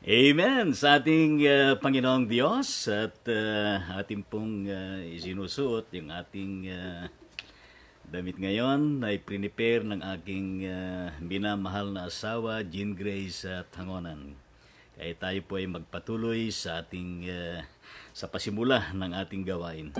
Amen sa ating Panginoong Diyos at ating pong isinusuot yung ating damit ngayon ay prepare ng aking minamahal na asawa, Jean Grace Tangonan. Kaya tayo po ay magpatuloy sa ating sa pasimula ng ating gawain.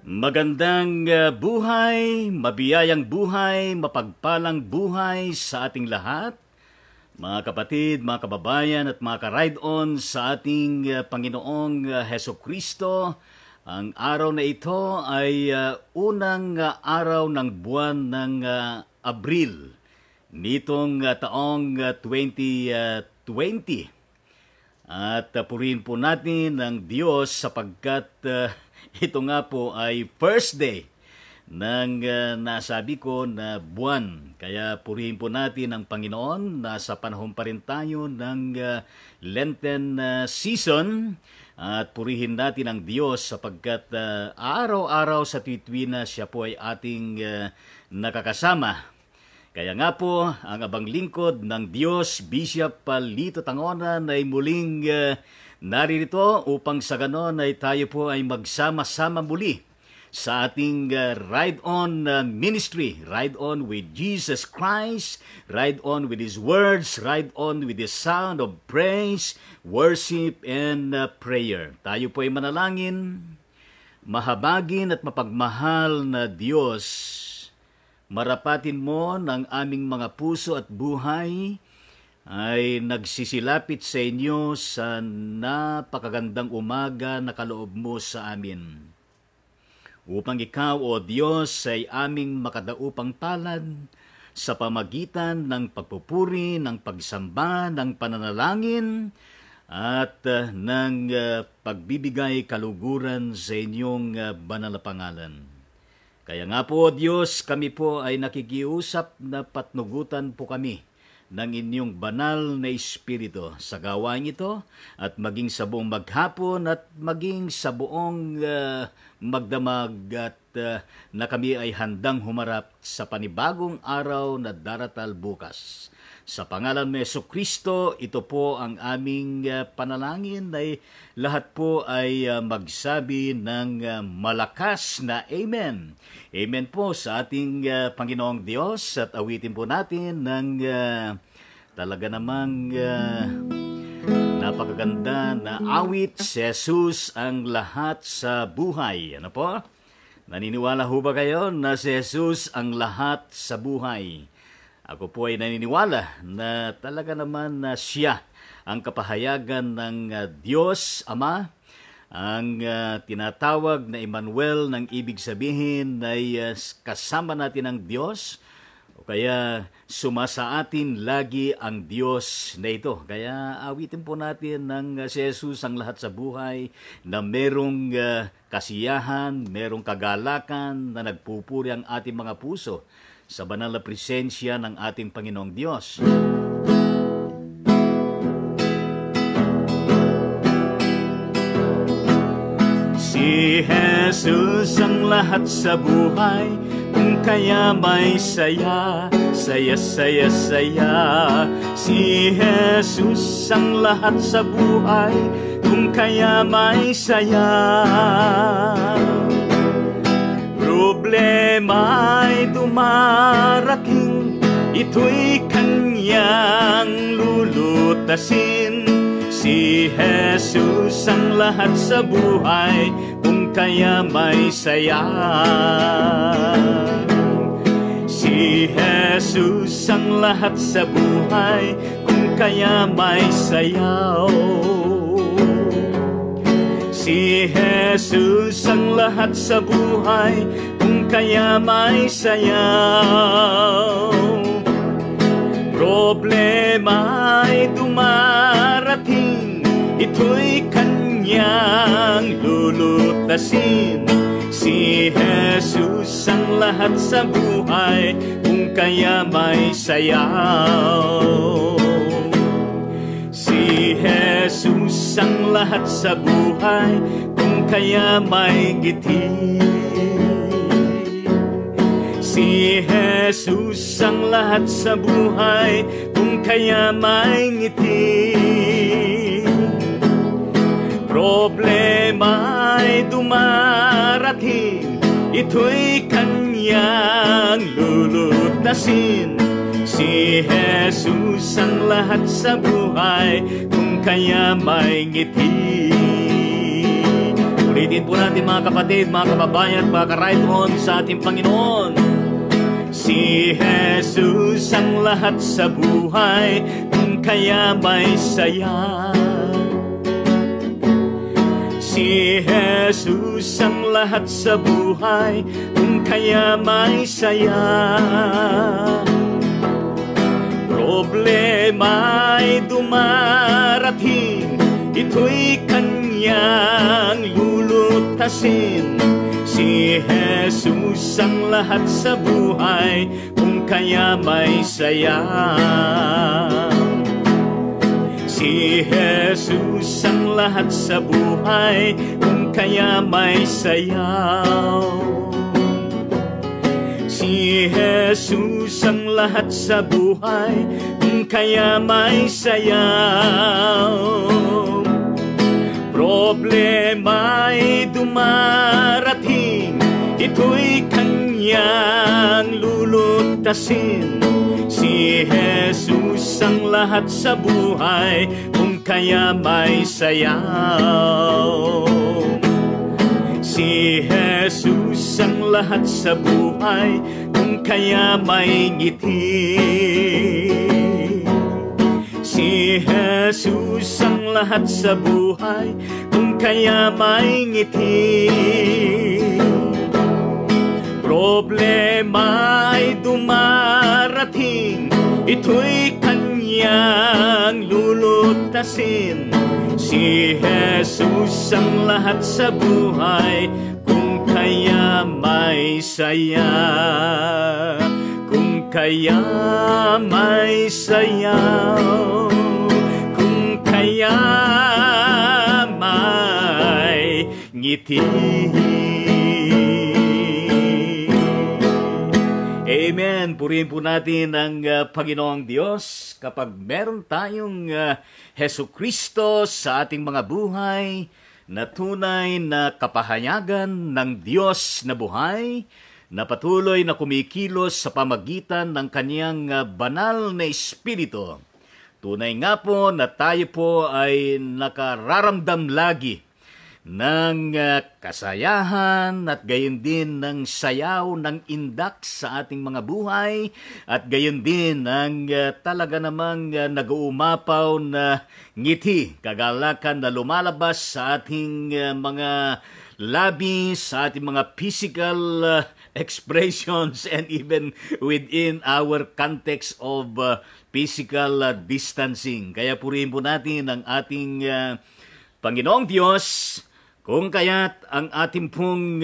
Magandang buhay, mabiyayang buhay, mapagpalang buhay sa ating lahat. Mga kapatid, mga kababayan at mga ka-ride-on sa ating Panginoong Heso Kristo. Ang araw na ito ay unang araw ng buwan ng Abril nitong taong 2020. At purihin po natin ang Diyos sapagkat ito nga po ay first day ng nasabi ko na buwan. Kaya purihin po natin ang Panginoon. Nasa panahon pa rin tayo ng Lenten season. At purihin natin ang Diyos sapagkat araw-araw sa tuwina siya po ay ating nakakasama. Kaya nga po, ang abang lingkod ng Diyos, Bishop Lito Tangonan ay muling naririto upang sa ganon ay tayo po ay magsama-sama muli sa ating Ride On ministry. Ride On with Jesus Christ, Ride On with His words, Ride On with the sound of praise, worship, and prayer. Tayo po ay manalangin. Mahabagin at mapagmahal na Diyos, marapatin mo ng aming mga puso at buhay ay nagsisilapit sa inyo sa napakagandang umaga na kaloob mo sa amin. Upang ikaw, O Diyos, ay aming makadaupang palad sa pamagitan ng pagpupuri, ng pagsamba, ng pananalangin, at ng pagbibigay kaluguran sa inyong banal na pangalan. Kaya nga po, Diyos, kami po ay nakikiusap na patnugutan po kami ng inyong banal na Espiritu sa gawain ito at maging sa buong maghapon at maging sa buong magdamag at na kami ay handang humarap sa panibagong araw na daratal bukas. Sa pangalan ni Jesucristo, ito po ang aming panalangin ay lahat po ay magsabi ng malakas na Amen. Amen po sa ating Panginoong Diyos at awitin po natin ng talaga namang napakaganda na awit, si Jesus ang lahat sa buhay. Ano po? Naniniwala ho ba kayo na si Jesus ang lahat sa buhay? Ako po ay naniniwala na talaga naman na siya ang kapahayagan ng Diyos Ama, ang tinatawag na Emmanuel, ng ibig sabihin ay kasama natin ang Diyos, o kaya sumasa atin lagi ang Diyos na ito. Kaya awitin po natin ng si Jesus ang lahat sa buhay na merong kasiyahan, merong kagalakan na nagpupuri ang ating mga puso sa banal na presensya ng ating Panginoong Diyos. Si Jesus ang lahat sa buhay, kung kaya may saya, saya, saya, saya. Si Jesus ang lahat sa buhay, kung kaya may saya. Problema ay dumarating, ito'y kanyang lulutasin. Si Jesus ang lahat sa buhay, kung kaya may saya. Si Jesus ang lahat sa buhay, kung kaya may sayaw. Si Jesus ang lahat sa buhay, kung kaya may sayaw. Problema ay dumarating, ito'y kanyang lulutasin. Si Jesus ang lahat sa buhay, kung kaya may sayaw. Si Jesus ang lahat sa buhay, kung kaya may ngiti. Si Jesus ang lahat sa buhay, kung kaya may ngiti. Problema ay dumarating, ito'y kanyang lulutasin. Si Jesus ang lahat sa buhay, kung kaya may ngiti. Ulitin po natin mga kapatid, mga kababayan, mga ka-right-on sa ating Panginoon. Si Jesus ang lahat sa buhay, kung kaya may saya. Si Jesus ang lahat sa buhay, kung kaya may saya. Problema ay dumarating, ito'y kanyang lulutasin. Si Jesus ang lahat sa buhay, kung kaya may saya. Si Jesus ang lahat sa buhay, kung kaya may sayaw. Si Jesus ang lahat sa buhay, kung kaya may sayaw. Problema ay dumarating, ito'y kanyang lulutasin. Si Jesus ang lahat sa buhay, kung kaya may sayaw. Si Jesus ang lahat sa buhay, kung kaya may ngiti. Si Jesus ang lahat sa buhay, kung kaya may ngiti. Problema ay dumarating, ito'y kanyang lulutasin. Si Jesus ang lahat sa buhay, kung kaya may saya. Kung kaya may sayaw, kung kaya may ngiti. Amen. Purihin po natin ang Panginoong Diyos kapag meron tayong Hesu Kristo sa ating mga buhay na tunay na kapahayagan ng Diyos na buhay, na patuloy na kumikilos sa pamagitan ng Kaniyang banal na Espiritu. Tunay nga po na tayo po ay nakararamdam lagi ng kasayahan at gayon din ng sayaw ng indak sa ating mga buhay at gayon din ang talaga namang nag-uumapaw na ngiti, kagalakan na lumalabas sa ating mga labi, sa ating mga physical expressions and even within our context of physical distancing. Kaya purihin po natin ang ating Panginoong Diyos. Kung kaya't ang ating pong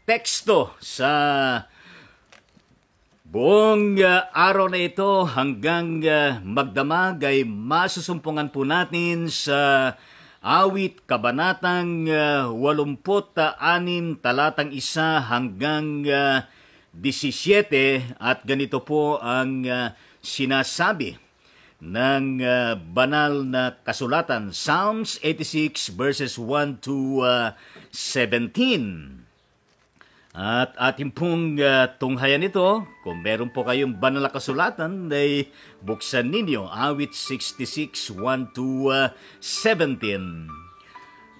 teksto sa buong araw na ito hanggang magdamag ay masusumpungan po natin sa Awit Kabanatang 86, talatang 1 hanggang 17 at ganito po ang sinasabi ng banal na kasulatan, Psalms 86 verses 1 to 17. At ating pong tunghayan ito, kung meron po kayong banal na kasulatan, ay buksan ninyo, Awit 66, 1 to 17.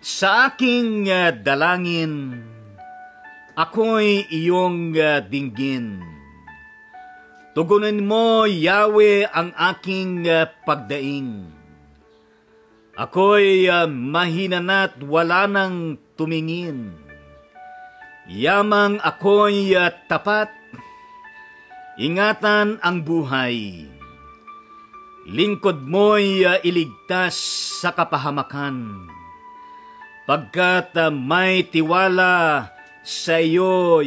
Sa aking dalangin, ako'y iyong dinggin. Tugunin mo, Yahweh, ang aking pagdaing. Ako'y mahina na't wala nang tumingin. Yamang ako'y tapat, ingatan ang buhay. Lingkod mo'y iligtas sa kapahamakan. Pagkat may tiwala sa iyo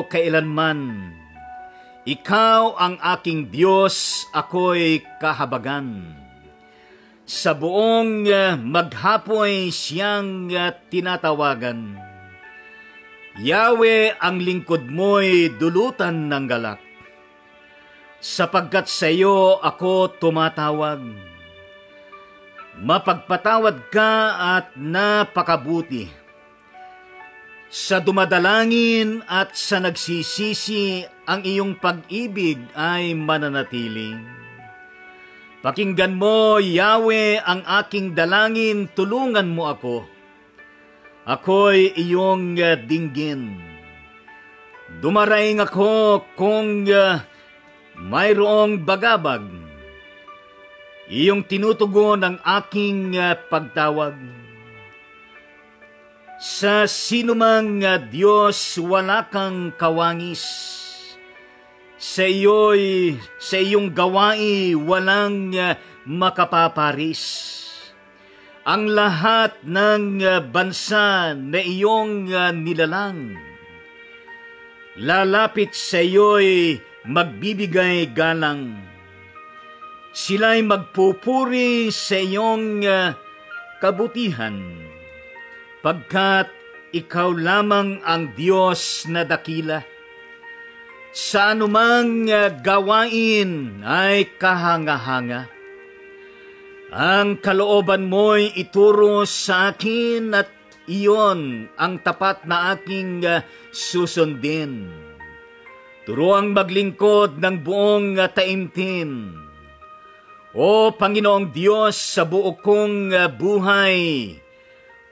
kailanman. Ikaw ang aking Diyos, ako'y kahabagan. Sa buong maghapoy siyang tinatawagan. Yahweh, ang lingkod mo'y dulutan ng galak. Sapagkat sa iyo ako tumatawag. Mapagpatawad ka at napakabuti. Sa dumadalangin at sa nagsisisi, ang iyong pag-ibig ay mananatili. Pakinggan mo, Yahweh, ang aking dalangin, tulungan mo ako. Ako'y iyong dinggin. Dumaraing ako kung mayroong bagabag. Iyong tinutugon ang aking pagtawag. Sa sinumang Diyos wala kang kawangis. Sa iyong gawain walang makapaparis. Ang lahat ng bansa na iyong nilalang, lalapit sa iyo'y magbibigay galang. Sila'y magpupuri sa iyong kabutihan, pagkat ikaw lamang ang Diyos na dakila. Sa anumang gawain ay kahanga-hanga. Ang kalooban mo'y ituro sa akin at iyon ang tapat na aking susundin. Turuang maglingkod ng buong taimtim. O Panginoong Diyos, sa buo kong buhay,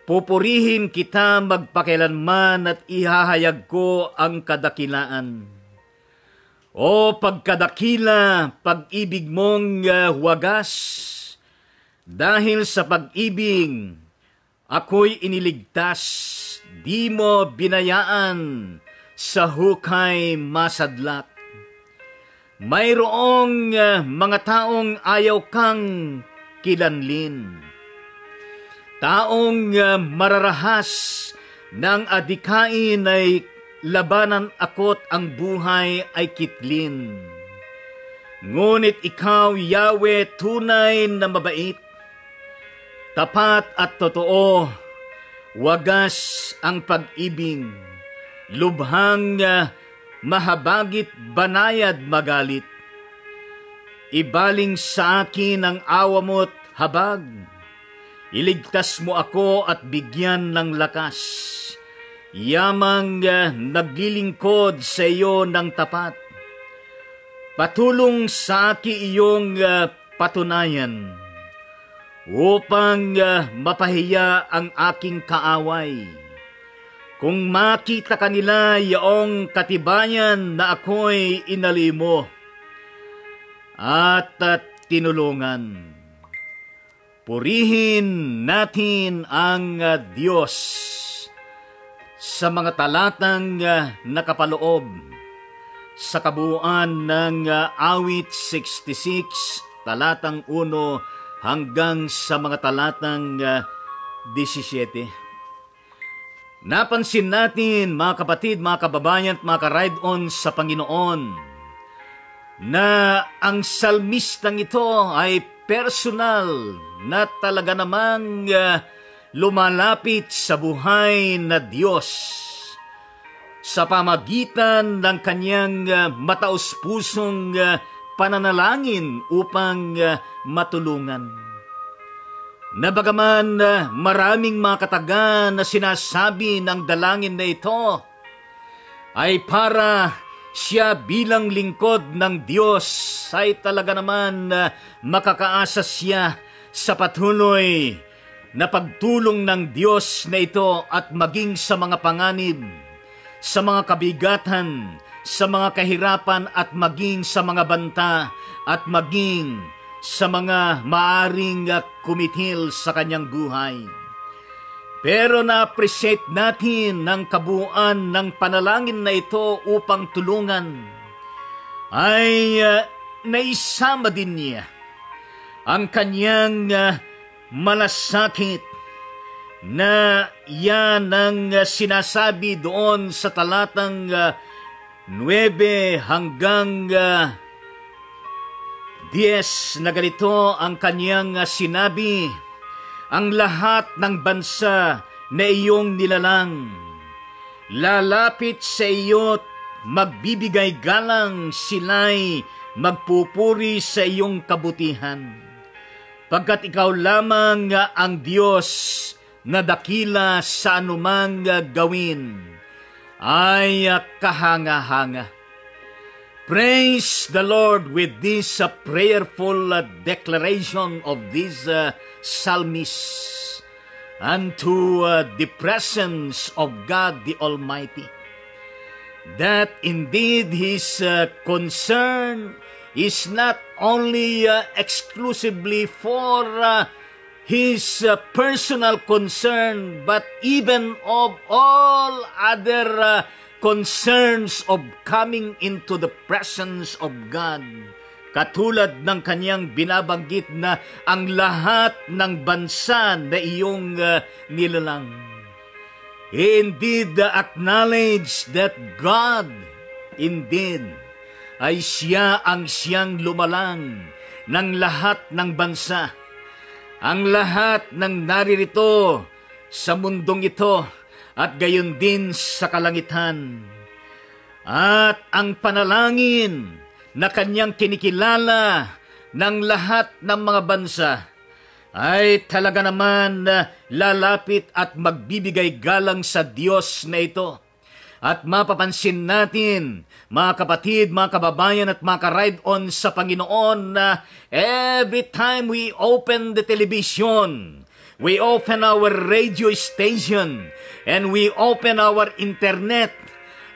pupurihin kita magpakailanman at ihahayag ko ang kadakilaan. O pagkadakila, pag-ibig mong wagas, dahil sa pag-ibig, ako'y iniligtas, di mo binayaan sa hukay masadlak. Mayroong mga taong ayaw kang kilanlin. Taong mararahas ng adikain ay labanan ako't ang buhay ay kitlin. Ngunit ikaw, Yahweh, tunay na mabait, tapat at totoo, wagas ang pag-ibig, lubhang mahabagit, banayad, magalit. Ibaling sa akin ang awa mo't habag. Iligtas mo ako at bigyan ng lakas. Yamang naglilingkod sa iyo ng tapat. Patulong sa akin iyong patunayan upang mapahiya ang aking kaaway. Kung makita kanila yaong katibayan na ako'y inalimo at tinulungan. Purihin natin ang Diyos sa mga talatang nakapaloob sa kabuuan ng awit 66, talatang 1 hanggang sa mga talatang 17. Napansin natin, mga kapatid, mga kababayan at mga ka-ride-on sa Panginoon, na ang salmistang ito ay personal na talaga namang lumalapit sa buhay na Diyos sa pamagitan ng kanyang mataos-pusong pananalangin upang matulungan. Na bagaman maraming mga kataga na sinasabi ng dalangin na ito ay para siya bilang lingkod ng Diyos ay talaga naman makakaasa siya sa patuloy na pagtulong ng Diyos na ito at maging sa mga panganib, sa mga kabigatan, sa mga kahirapan at maging sa mga banta at maging sa mga maaring kumithil sa kanyang buhay. Pero na-appreciate natin ng kabuuan ng panalangin na ito upang tulungan ay naisama din niya ang kanyang malasakit na yan ang sinasabi doon sa talatang 9 hanggang 10 na ganito ang kanyang sinabi: ang lahat ng bansa na iyong nilalang, lalapit sa iyo't magbibigay galang, sila'y magpupuri sa iyong kabutihan. Pagkat ikaw lamang ang Diyos na dakila sa anumang gawin, ay kahanga-hanga. Praise the Lord with this prayerful declaration of this psalmist unto the presence of God the Almighty, that indeed his concern is not only exclusively for his personal concern, but even of all other concerns of coming into the presence of God. Katulad ng kanyang binabanggit na ang lahat ng bansa na iyong nilalang. He indeed acknowledge that God indeed ay siya ang siyang lumalang ng lahat ng bansa. Ang lahat ng naririto sa mundong ito at gayon din sa kalangitan. At ang panalangin na kanyang kinikilala ng lahat ng mga bansa ay talaga naman lalapit at magbibigay galang sa Diyos na ito. At mapapansin natin, mga kapatid, mga kababayan at mga ka-ride-on sa Panginoon, na every time we open the television, we open our radio station, and we open our internet,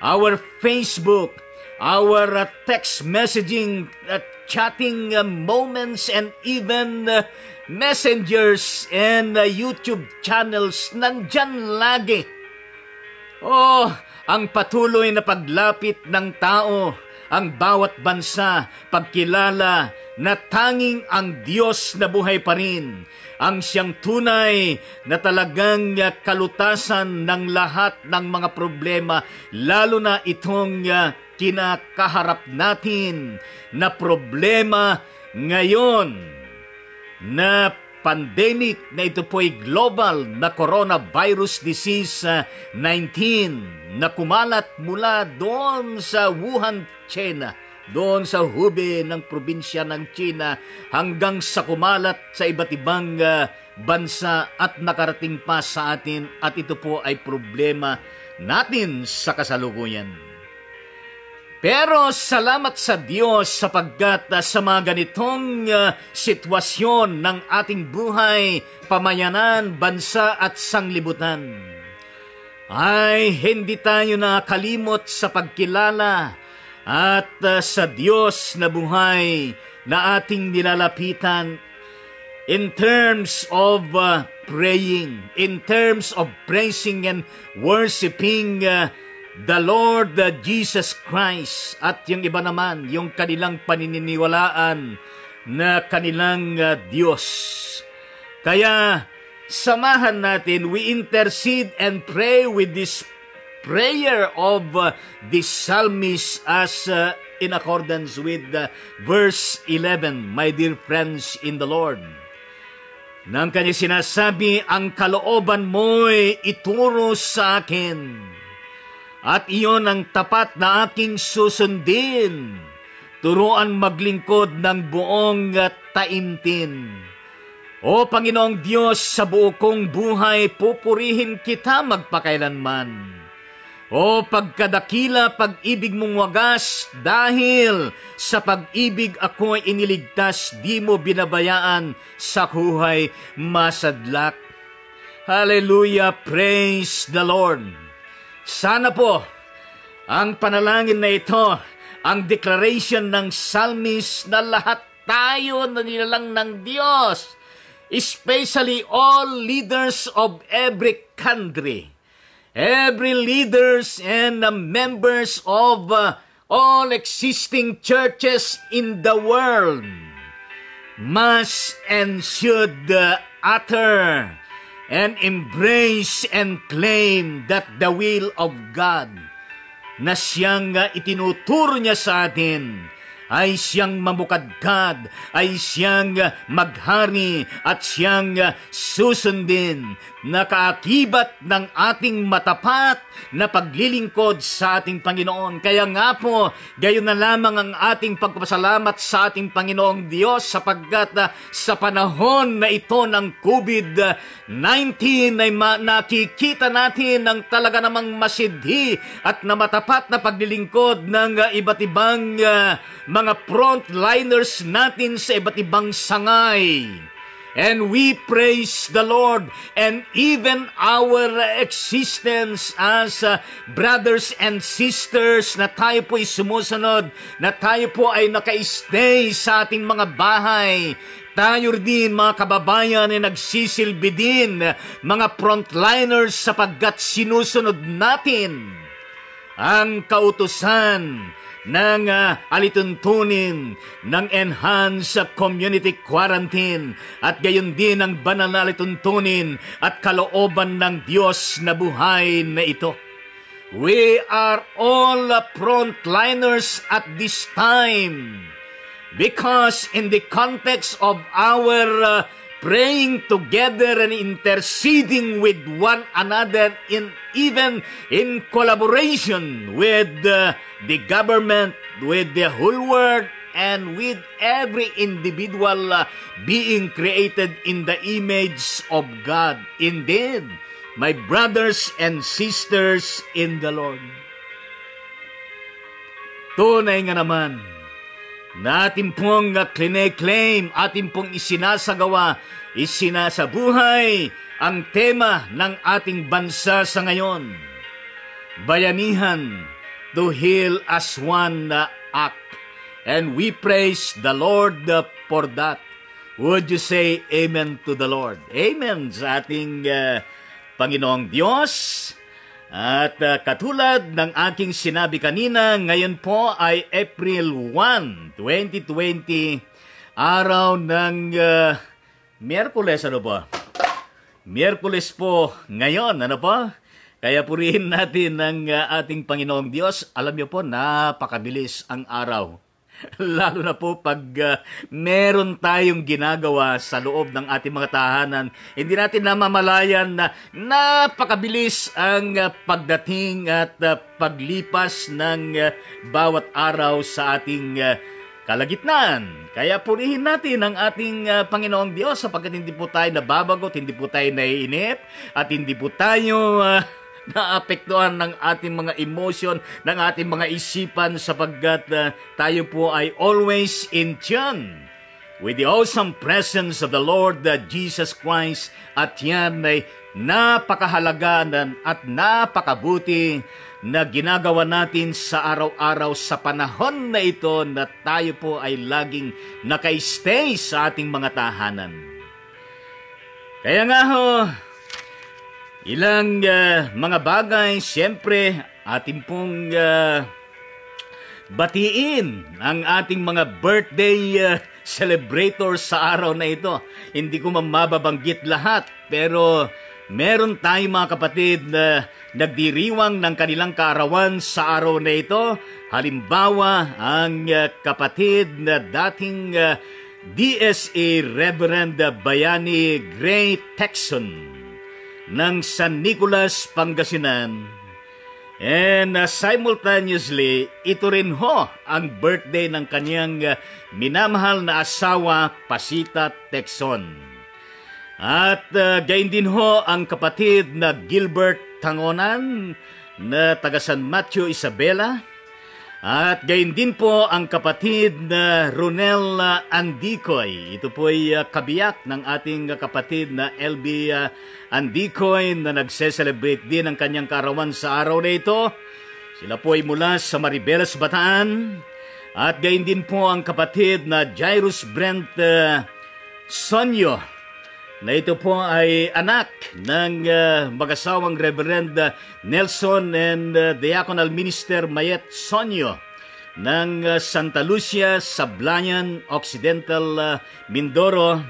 our Facebook, our text messaging, chatting moments, and even messengers and YouTube channels, nandyan lagi. Oh, ang patuloy na paglapit ng tao, ang bawat bansa, pagkilala na tanging ang Diyos na buhay pa rin, ang siyang tunay na talagang kalutasan ng lahat ng mga problema, lalo na itong kinakaharap natin na problema ngayon na pandemic na ito po'y global na coronavirus disease 19 na kumalat mula doon sa Wuhan, China, doon sa Hubei ng probinsya ng China hanggang sa kumalat sa iba't ibang bansa at nakarating pa sa atin, at ito po ay problema natin sa kasalukuyan. Pero salamat sa Diyos sapagkat sa mga ganitong sitwasyon ng ating buhay, pamayanan, bansa at sanglibutan, ay hindi tayo nakalimot sa pagkilala at sa Diyos na buhay na ating nilalapitan in terms of praying, in terms of praising and worshiping the Lord Jesus Christ, at yung iba naman, yung kanilang paniniwalaan na kanilang Diyos. Kaya samahan natin, we intercede and pray with this prayer of the psalmist as in accordance with verse 11, my dear friends in the Lord. Nang kanya sinasabi, ang kalooban mo'y ituro sa akin, at iyon ang tapat na aking susundin. Turuan maglingkod ng buong taimtim. O Panginoong Diyos, sa buo kong buhay, pupurihin kita magpakailanman. O pagkadakila, pag-ibig mong wagas, dahil sa pag-ibig ako'y iniligtas, di mo binabayaan sa buhay masadlak. Hallelujah! Praise the Lord! Sana po, ang panalangin na ito, ang declaration ng psalmist na lahat tayo na nilalang ng Diyos, especially all leaders of every country, every leaders and members of all existing churches in the world, must and should utter and embrace and claim that the will of God na siyang itinuturo niya sa atin ay siyang mamukadkad, ay siyang maghari at siyang susundin na kaakibat ng ating matapat na paglilingkod sa ating Panginoon. Kaya nga po, gayon na lamang ang ating pagpapasalamat sa ating Panginoong Diyos sapagkat sa panahon na ito ng COVID-19 ay nakikita natin ang talaga namang masidhi at na matapat na paglilingkod ng iba't ibang mga frontliners natin sa iba't ibang sangay. And we praise the Lord, and even our existence as brothers and sisters na tayo po ay sumusunod, na tayo po ay naka-stay sa ating mga bahay. Tayo din mga kababayan ay nagsisilbi din, mga frontliners sapagkat sinusunod natin ang kautusan ng alituntunin ng enhanced community quarantine at gayon din ang banal na alituntunin at kalooban ng Diyos na buhay na ito. We are all frontliners at this time because in the context of our praying together and interceding with one another even in collaboration with the government, with the whole world, and with every individual being created in the image of God. Indeed, my brothers and sisters in the Lord, tunay nga naman na ating pong claim, ating pong isinasagawa, isinasabuhay ang tema ng ating bansa sa ngayon. Bayanihan, to heal as one act. And we praise the Lord for that. Would you say amen to the Lord? Amen sa ating Panginoong Diyos. At katulad ng aking sinabi kanina, ngayon po ay April 1, 2020, araw ng Miyerkules, ano ba? Miyerkules po ngayon, ano po? Kaya purihin natin ang ating Panginoong Diyos. Alam niyo po, napakabilis ang araw. Lalo na po pag meron tayong ginagawa sa loob ng ating mga tahanan, hindi natin namamalayan na napakabilis ang pagdating at paglipas ng bawat araw sa ating kalagitnaan. Kaya purihin natin ang ating Panginoong Diyos sapagkat hindi po tayo nababagot, hindi po tayo naiinip, at hindi po tayo naapektuhan ng ating mga emotion, ng ating mga isipan sapagkat tayo po ay always in tune with the awesome presence of the Lord Jesus Christ. At yan ay napakahalaga at napakabuti na ginagawa natin sa araw-araw sa panahon na ito na tayo po ay laging naka-stay sa ating mga tahanan. Kaya nga ho, ilang mga bagay, siyempre, ating pong batiin ang ating mga birthday celebrators sa araw na ito. Hindi ko mababanggit lahat, pero meron tayong mga kapatid na nagdiriwang ng kanilang kaarawan sa araw na ito. Halimbawa, ang kapatid na dating DSA Reverend Bayani Gray Texon ng San Nicolas, Pangasinan. And simultaneously, ito rin ho ang birthday ng kanyang minamahal na asawa, Pasita Texon. At gayon din ho ang kapatid na Gilbert Tangonan na taga San Matthew, Isabela. At gayon din po ang kapatid na Ronel Andicoy. Ito po ay kabiyak ng ating kapatid na LB Andicoy na nagse-celebrate din ang kanyang kaarawan sa araw na ito. Sila po ay mula sa Maribeles, Bataan. At gayon din po ang kapatid na Jairus Brent Sonyo, na ito po ay anak ng mag-asawang Reverend Nelson and Diaconal Minister Mayet Sonyo ng Santa Lucia, Sablayan, Occidental, Mindoro.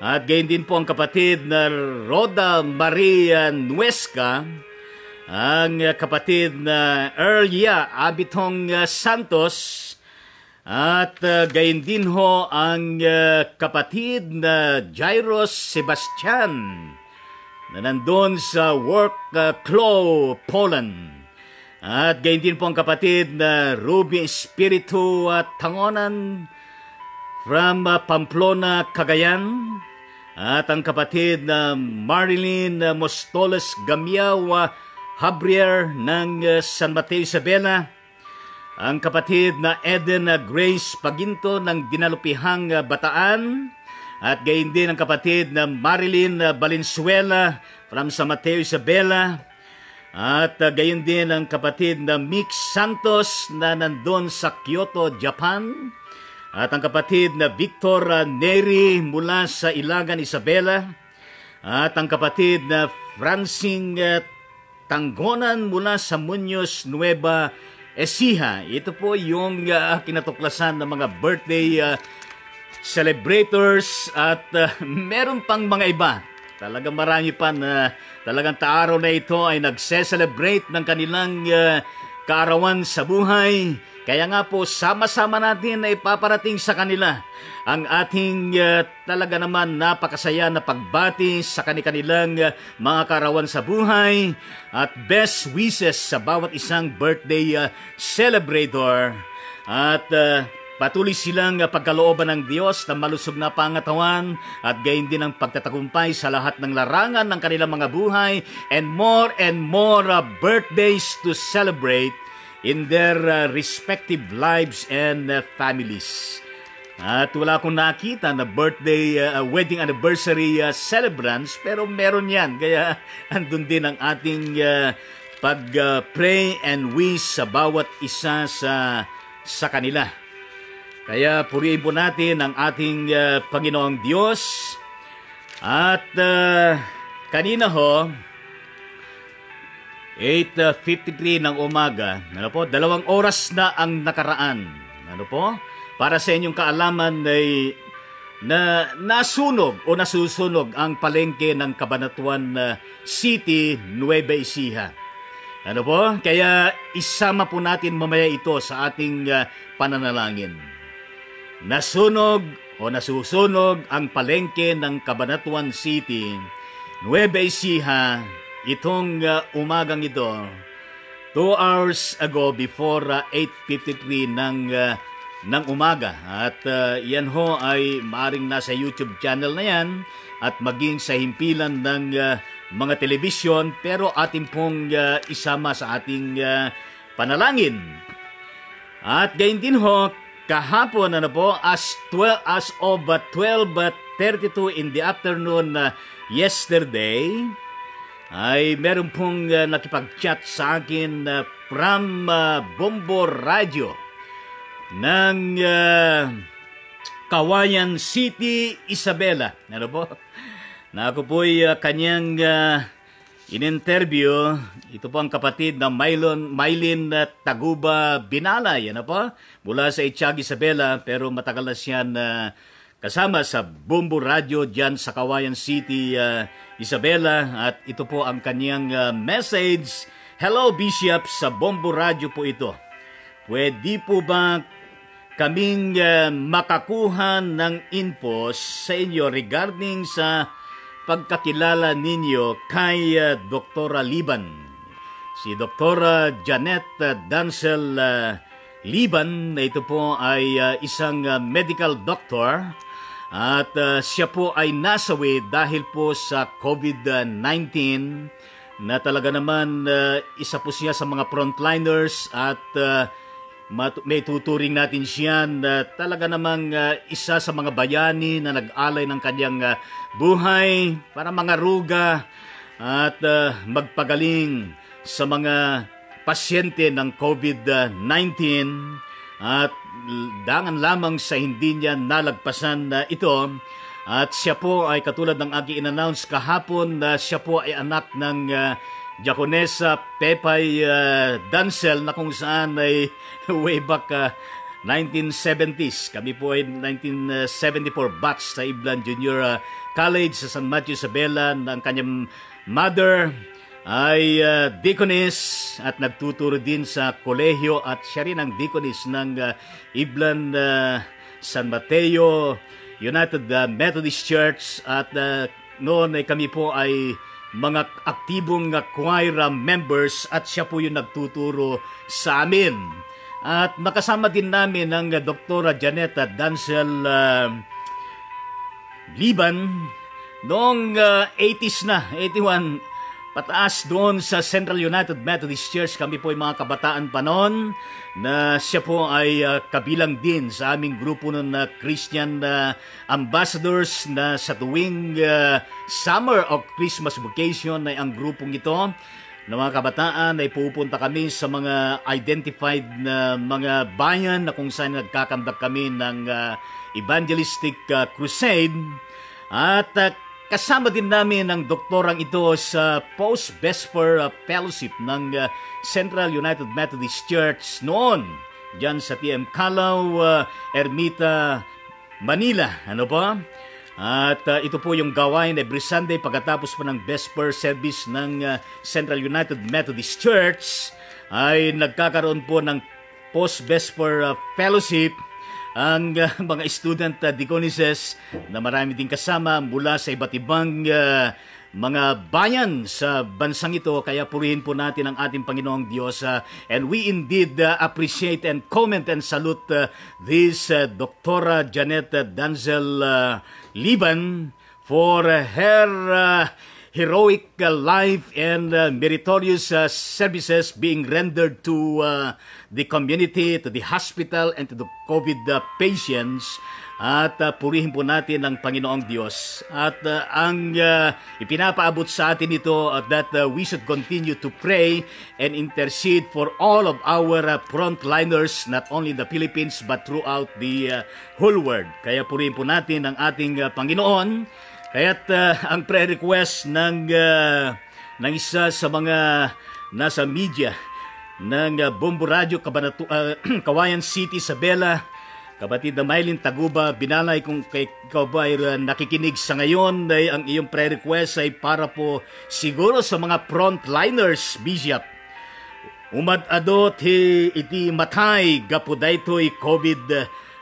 At gayon din po ang kapatid na Roda Maria Nuesca, ang kapatid na Earlia Abitong Santos, at gayon din ho ang kapatid na Jairus Sebastian na nandun sa Workclaw, Poland. At gayon din po ang kapatid na Ruby Espiritu Tangonan from Pamplona, Cagayan. At ang kapatid na Marilyn Mostoles Gamiao Habrier ng San Mateo, Isabela. Ang kapatid na Eden Grace Paginto ng Dinalupihang, Bataan. At gayon din ang kapatid na Marilyn Valenzuela from San Mateo, Isabela. At gayon din ang kapatid na Mix Santos na nandun sa Kyoto, Japan. At ang kapatid na Victor Neri mula sa Ilagan, Isabela. At ang kapatid na Francine Tanggonan mula sa Muñoz, Nueva Ecija. Ito po yung kinatuklasan ng mga birthday celebrators at meron pang mga iba. Talagang marami pa na talagang taaraw na ito ay nagse-celebrate ng kanilang kaarawan sa buhay. Kaya nga po, sama-sama natin na ipaparating sa kanila ang ating talaga naman napakasaya na pagbati sa kanilang mga kaarawan sa buhay at best wishes sa bawat isang birthday celebrator. At patuloy silang pagkalooban ng Diyos na malusog na pangatawan at gayon din ang pagtatagumpay sa lahat ng larangan ng kanilang mga buhay and more birthdays to celebrate in their respective lives and families. At wala akong nakita na birthday, wedding anniversary celebrants, pero meron yan. Kaya andun din ang ating pag-pray and wish sa bawat isa sa kanila. Kaya purihin po natin ang ating Panginoong Diyos. At kanina ho, 8:53 ng umaga, 2 oras na ang nakaraan. Para sa inyong kaalaman ay nasunog o nasusunog ang palengke ng Cabanatuan City, Nueva Ecija. Kaya isama po natin mamaya ito sa ating pananalangin. Nasunog o nasusunog ang palengke ng Cabanatuan City, Nueva Ecija, itong umagang ito, 2 hours ago before 8:53 ng umaga. At yan ho ay maaring nasa YouTube channel na yan at maging sa himpilan ng mga telebisyon, pero ating pong isama sa ating panalangin. At gayon din ho, kahapon as of 12:32 in the afternoon yesterday, ay meron pong nakipag-chat sa akin from Bombo Radio ng Kawayan City, Isabela. Na ako po'y kanyang in-interview. Ito po ang kapatid na Mylin Taguba Binalay. Mula sa Itchag, Isabela, pero matagal na siya kasama sa Bombo Radio dyan sa Kawayan City, Isabela. At ito po ang kanyang message. Hello, Bishop, sa Bombo Radio po ito. Pwede po ba kaming makakuha ng info sa inyo regarding sa pagkakilala ninyo kay Dr. Liban? Si Dr. Janet Dancel Liban, na ito po ay isang medical doctor. At siya po ay nasawi dahil po sa COVID-19 na talaga naman isa po siya sa mga frontliners at may tuturing natin siya na talaga namang isa sa mga bayani na nag-alay ng kanyang buhay para mga ruga at magpagaling sa mga pasyente ng COVID-19 at dangan lamang sa hindi niya nalagpasan ito. At siya po ay katulad ng aking in-announce kahapon na siya po ay anak ng Diakonesa Pepay Dancel na kung saan ay way back 1970s. Kami po ay 1974 batch sa Iblan Junior College sa San Matthew Isabela. Ang kanyang mother ay deaconess at nagtuturo din sa kolehiyo at siya rin ang deaconess ng Iblan San Mateo United Methodist Church at noon ay kami po ay mga aktibong choir members at siya po yung nagtuturo sa amin. At makasama din namin ang Dr. Janetta Dancel Liban noong 80s na, 81, pataas doon sa Central United Methodist Church. Kami po ay mga kabataan pa noon na siya po ay kabilang din sa aming grupo ng Christian ambassadors na sa tuwing summer o Christmas vacation ay ang grupong ito na mga kabataan ay pupunta kami sa mga identified na mga bayan na kung saan nagkakandak kami ng evangelistic crusade at kasama din namin ang doktorang ito sa Post-Vesper Fellowship ng Central United Methodist Church noon, dyan sa TM Callao, Ermita, Manila. Ano po? At ito po yung gawain every Sunday pagkatapos po ng Vesper service ng Central United Methodist Church ay nagkakaroon po ng Post-Vesper Fellowship ang mga student deaconesses na marami din kasama mula sa iba't ibang mga bayan sa bansang ito. Kaya purihin po natin ang ating Panginoong Diyos. And we indeed appreciate and comment and salute this Dr. Janetta Dancel Liban for her heroic life and meritorious services being rendered to the community, to the hospital, and to the COVID patients. At purihin po natin ang Panginoong Diyos. At ang ipinapaabot sa atin ito that we should continue to pray and intercede for all of our frontliners, not only in the Philippines but throughout the whole world. Kaya purihin po natin ang ating Panginoon. Kaya't ang prayer request ng isa sa mga nasa media ng Bombo Radio, Kawayan City, Isabela, kapatid na Mylene Taguba, binalay kung ikaw ba ay nakikinig sa ngayon, ay ang iyong prayer request ay para po siguro sa mga frontliners, Bishop. Umad-adot iti matay gapudaytoy COVID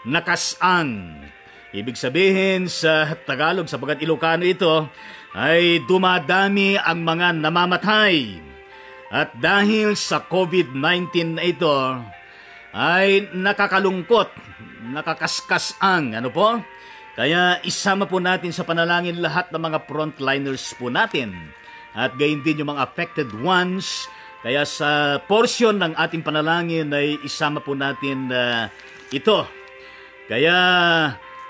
nakasang. Ibig sabihin sa Tagalog, sa bagat Ilocano ito, ay dumadami ang mga namamatay. At dahil sa COVID-19 na ito, ay nakakalungkot, nakakaskas ang, ano po? Kaya isama po natin sa panalangin lahat ng mga frontliners po natin. At gayon din yung mga affected ones. Kaya sa portion ng ating panalangin ay isama po natin ito. Kaya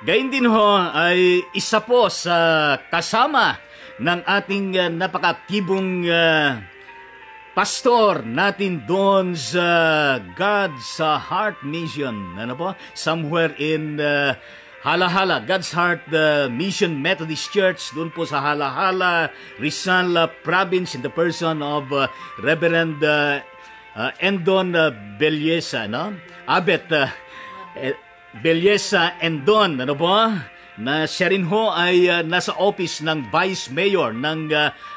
gayon din ho ay isa po sa kasama ng ating napaka-aktibong pastor natin doon sa God's Heart Mission. Ano po? Somewhere in Halahala, God's Heart Mission Methodist Church, doon po sa Halahala, Rizal Province, in the person of Reverend Endon Belyesa, no? Abet Belyesa Endon, ano po? Na siya rin ho ay nasa office ng Vice Mayor ng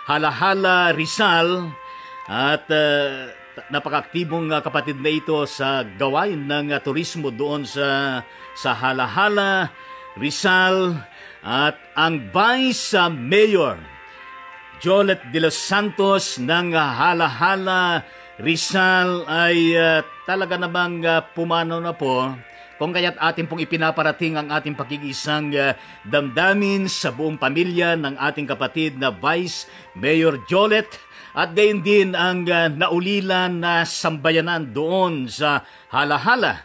Halahala, Rizal. At napaka-aktibong kapatid na ito sa gawain ng turismo doon sa Halahala, Rizal. At ang Vice Mayor, Jolet de los Santos ng Halahala, Rizal ay talaga namang pumanaw na po. Kung kaya't atin pong ipinaparating ang ating pakikiisang damdamin sa buong pamilya ng ating kapatid na Vice Mayor Jolet. at gayon din ang naulilan na sambayanan doon sa Halahala.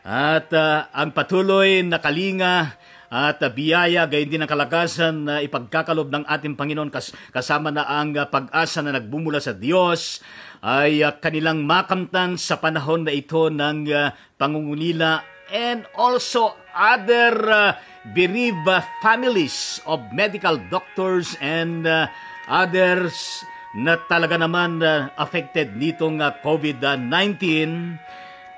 At ang patuloy na kalinga at biyaya, gayon din ang kalakasan na ipagkakalob ng ating Panginoon kasama na ang pag-asa na nagbumula sa Diyos ay kanilang makamtan sa panahon na ito ng pangungulila, and also other bereaved families of medical doctors and others na talaga naman affected nitong COVID-19.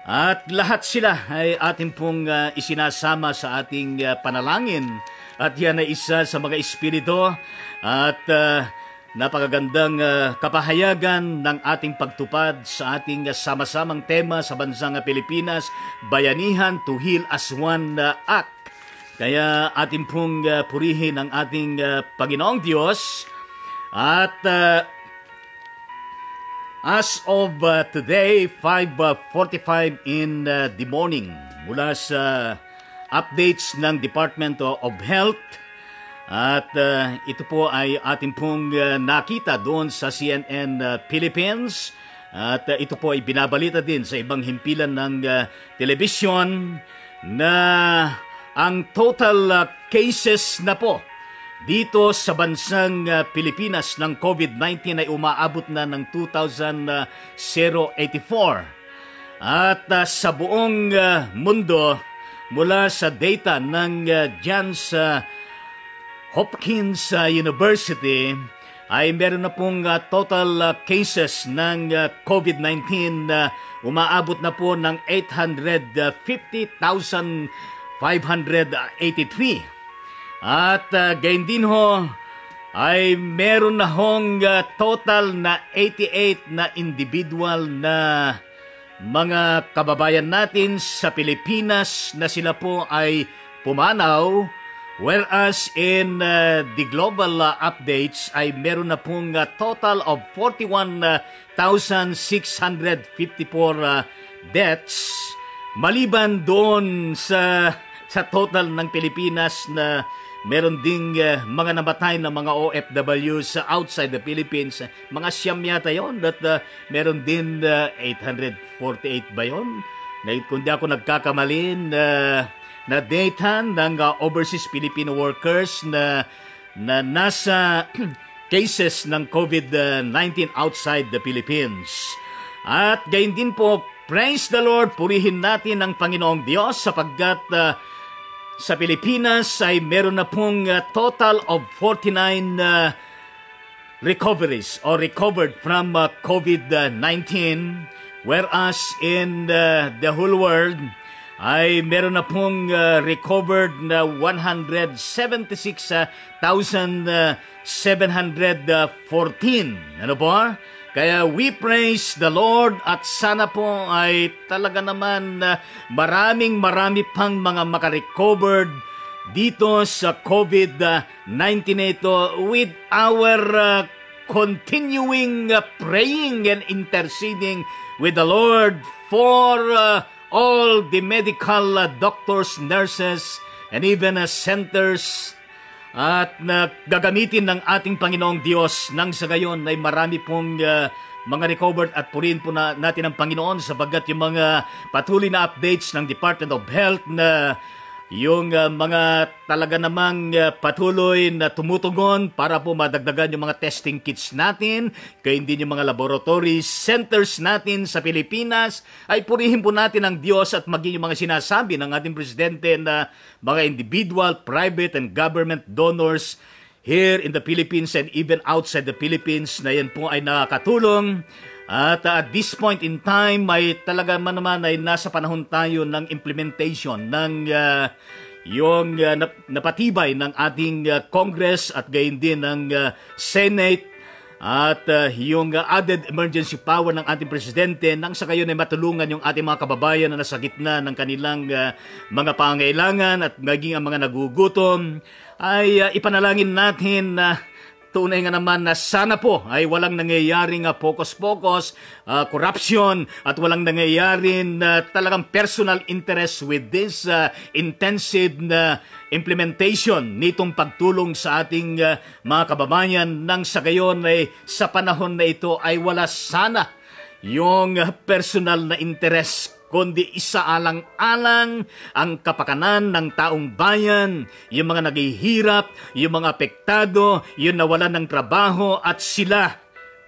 At lahat sila ay ating pong isinasama sa ating panalangin. At yan ay isa sa mga espiritu at napakagandang kapahayagan ng ating pagtupad sa ating sama-samang tema sa bansang Pilipinas, Bayanihan to Heal as One Act. Kaya ating pong purihin ang ating Panginoong Diyos. At as of today, 5:45 in the morning, mula sa updates ng Department of Health, at ito po ay ating pong nakita doon sa CNN Philippines, at ito po ay binabalita din sa ibang himpilan ng telebisyon na ang total cases na po dito sa bansang Pilipinas ng COVID-19 ay umaabot na ng 2,084. At sa buong mundo, mula sa data ng Johns Hopkins University, ay meron na pong total cases ng COVID-19 na umaabot na po ng 850,583. At gayon din ho, ay meron na hong total na 88 na individual na mga kababayan natin sa Pilipinas na sila po ay pumanaw. Whereas in the global updates ay meron na pong total of 41,654 deaths, maliban doon sa total ng Pilipinas na meron ding mga namatay na mga OFWs outside the Philippines. Mga siyam yata yun, at meron din 848 ba yun? Kung di ako nagkakamalin, na data ng overseas Filipino workers na nasa cases ng COVID-19 outside the Philippines. At gayon din po, praise the Lord, purihin natin ang Panginoong Diyos sapagkat sa Pilipinas ay meron na pong total of 49 recoveries or recovered from COVID-19, whereas in the whole world ay meron na pong recovered na 176,714. Ano po? Kaya we praise the Lord, at sana po ay talaga naman marami pang mga makarecovered dito sa COVID-19 ito, with our continuing praying and interceding with the Lord for all the medical doctors, nurses, and even centers, at gagamitin ng ating Panginoong Diyos nang sa gayon ay marami pong mga recovered, at purihin po natin ang Panginoon sapagkat yung mga patuloy na updates ng Department of Health na yung mga talaga namang patuloy na tumutugon para po madagdagan yung mga testing kits natin, kaya hindi yung mga laboratory centers natin sa Pilipinas, ay purihin po natin ang Diyos at maging yung mga sinasabi ng ating Presidente na mga individual, private, and government donors here in the Philippines and even outside the Philippines na yan po ay nakakatulong. At at this point in time ay talaga naman ay nasa panahon tayo ng implementation ng yung napatibay ng ating Congress at gayon din ng Senate, at yung added emergency power ng ating Presidente nang sa gayon ay matulungan yung ating mga kababayan na nasa gitna ng kanilang mga pangailangan at maging ang mga nagugutom. Ay ipanalangin natin na tunay nga naman na sana po ay walang nangyayaring focus-focus, corruption, at walang nangyayaring talagang personal interest with this intensive na implementation nitong pagtulong sa ating mga kababayan nang sa gayon ay sa panahon na ito ay wala sana yung personal na interest, kundi isaalang-alang ang kapakanan ng taong bayan, yung mga naghihirap, yung mga apektado, yung nawalan ng trabaho at sila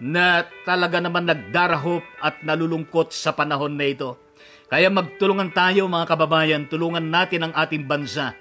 na talaga naman nagdarahop at nalulungkot sa panahon na ito. Kaya magtulungan tayo mga kababayan, tulungan natin ang ating bansa.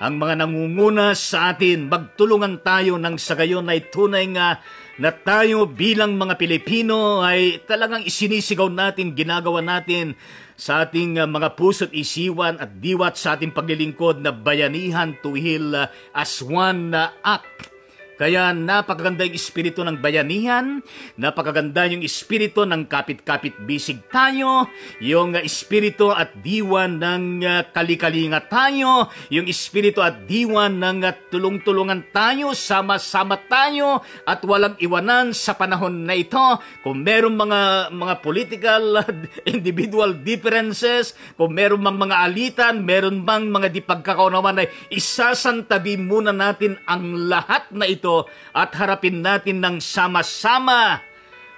Ang mga nangunguna sa atin, magtulungan tayo nang sa gayon ay tunay nga na tayo bilang mga Pilipino ay talagang isinisigaw natin, ginagawa natin sa ating mga puso't isiwan at diwat sa ating paglilingkod na bayanihan tuhil as one act. Kaya napakaganda yung espiritu ng bayanihan, napakaganda yung espiritu ng kapit-kapit bisig tayo, yung espiritu at diwa ng kalikalinga tayo, yung espiritu at diwa ng tulong-tulungan tayo, sama-sama tayo at walang iwanan sa panahon na ito. Kung meron mga political individual differences, kung meron mga alitan, meron bang mga di pagkakaunawan ay isasantabi muna natin ang lahat na ito at harapin natin ng sama-sama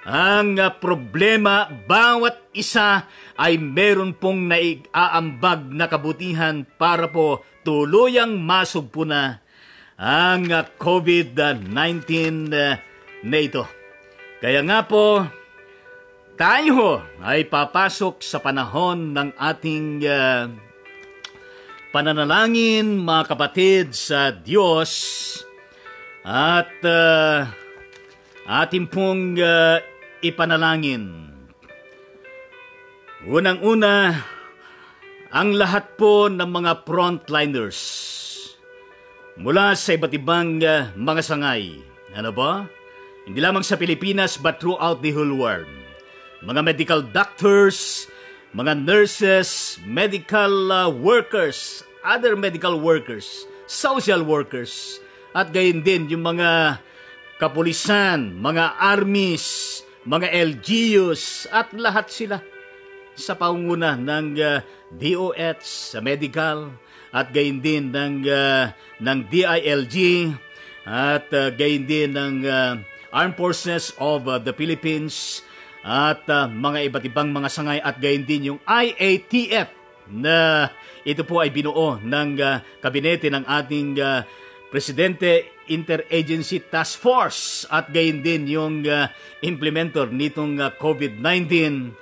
ang problema. Bawat isa ay meron pong naiaambag na kabutihan para po tuluyang masugpo na ang COVID-19 na ito. Kaya nga po, tayo ay papasok sa panahon ng ating pananalangin, mga kapatid, sa Diyos. At atin pong ipanalangin. Unang-una, ang lahat po ng mga frontliners mula sa iba't ibang mga sangay. Ano ba? Hindi lamang sa Pilipinas but throughout the whole world. Mga medical doctors, mga nurses, medical workers, other medical workers, social workers, at gayon din yung mga kapulisan, mga armies, mga LGUs, at lahat sila sa pangunguna ng DOH sa medical, at gayon din ng DILG, at gayon din ng Armed Forces of the Philippines, at mga iba't ibang mga sangay, at gayon din yung IATF na ito po ay binuo ng kabinete ng ating Presidente Interagency Task Force, at gayon din yung implementor nitong COVID-19.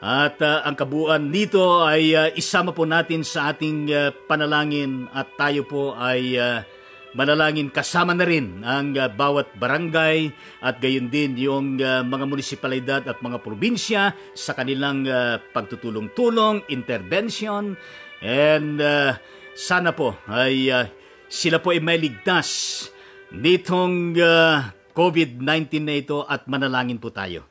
At ang kabuuan nito ay isama po natin sa ating panalangin, at tayo po ay manalangin kasama na rin ang bawat barangay at gayon din yung mga munisipalidad at mga probinsya sa kanilang pagtutulong-tulong, intervention, and sana po ay sila po ay may ligtas nitong COVID-19 na ito, at manalangin po tayo.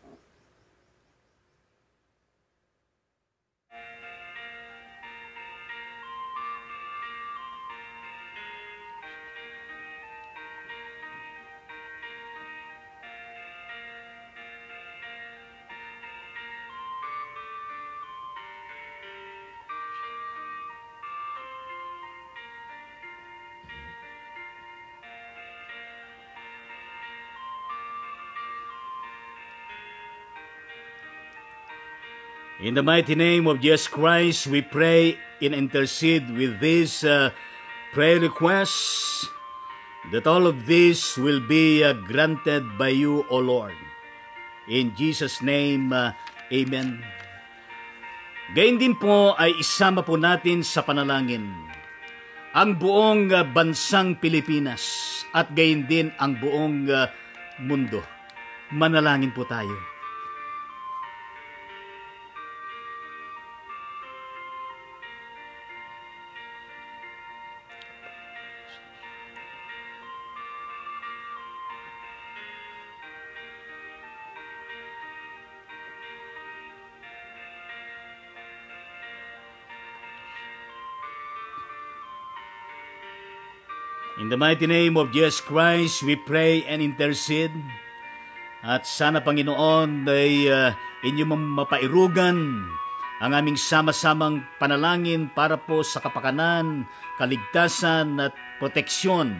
In the mighty name of Jesus Christ, we pray and intercede with this prayer requests that all of this will be granted by you, O Lord. In Jesus' name, Amen. Gayon din po ay isama po natin sa panalangin ang buong bansang Pilipinas at gayon din ang buong mundo. Manalangin po tayo. In the mighty name of Jesus Christ, we pray and intercede. At sana, Panginoon, ay inyong mapairugan ang aming sama-samang panalangin para po sa kapakanan, kaligtasan at proteksyon.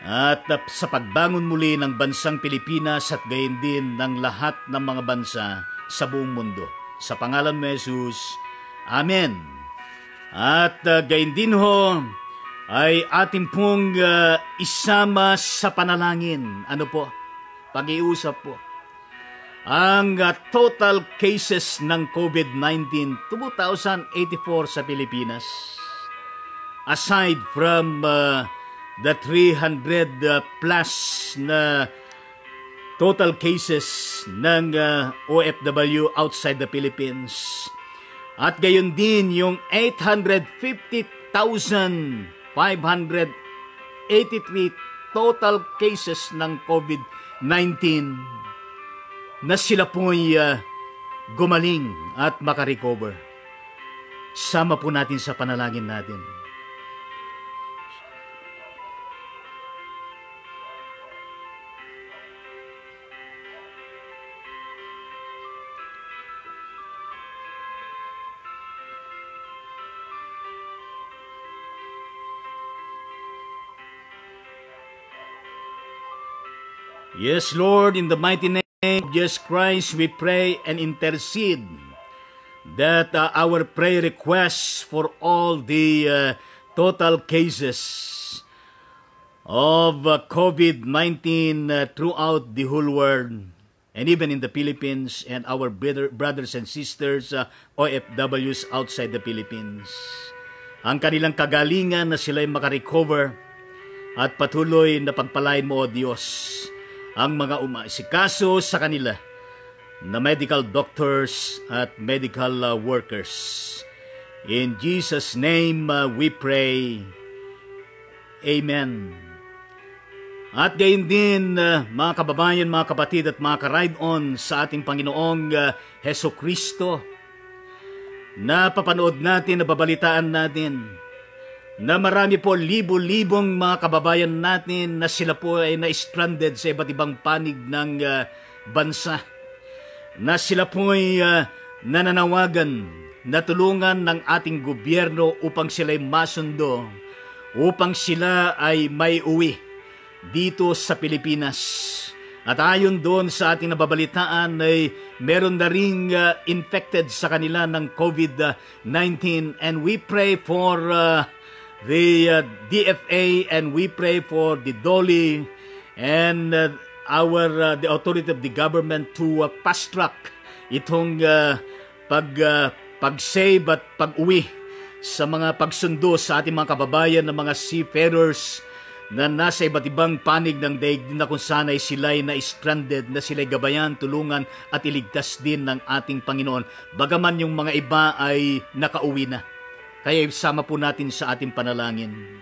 At sa pagbangon muli ng bansang Pilipinas at gayon din ng lahat ng mga bansa sa buong mundo. Sa pangalan ni Jesus, Amen. At gayon din ho, ay ating pong isama sa panalangin. Ano po? Pag-iusap po. Ang total cases ng COVID-19, 2,084 sa Pilipinas. Aside from the 300 plus na total cases ng OFW outside the Philippines. At gayon din yung 850,583 total cases ng COVID-19 na sila po'y gumaling at makarecover. Sama po natin sa panalangin natin. Yes, Lord, in the mighty name of Jesus Christ, we pray and intercede that our prayer requests for all the total cases of COVID-19 throughout the whole world and even in the Philippines and our brothers and sisters, OFWs outside the Philippines. Ang kanilang kagalingan na sila'y makarecover at patuloy na pagpalain mo, O Diyos, ang mga umaasikaso sa kanila na medical doctors at medical workers. In Jesus' name we pray. Amen. At gayon din, mga kababayan, mga kapatid at mga ka-ride-on sa ating Panginoong Heso Kristo, na papanood natin, nababalitaan natin, na marami po libo-libong mga kababayan natin na sila po ay na-stranded sa iba't ibang panig ng bansa. Na sila po ay nananawagan na tulungan ng ating gobyerno upang sila ay masundo, upang sila ay may uwi dito sa Pilipinas. At ayon doon sa ating nababalitaan ay meron na ring infected sa kanila ng COVID-19, and we pray for the DFA, and we pray for the DOLE and the authority of the government to fast track itong pag-save at pag-uwi sa mga pagsundo sa ating mga kababayan na mga seafarers na nasa iba't ibang panig ng daigdig na kung sana'y sila'y na-stranded, na sila'y gabayan, tulungan at iligtas din ng ating Panginoon. Bagaman yung mga iba ay nakauwi na. Kaya isama po natin sa ating panalangin.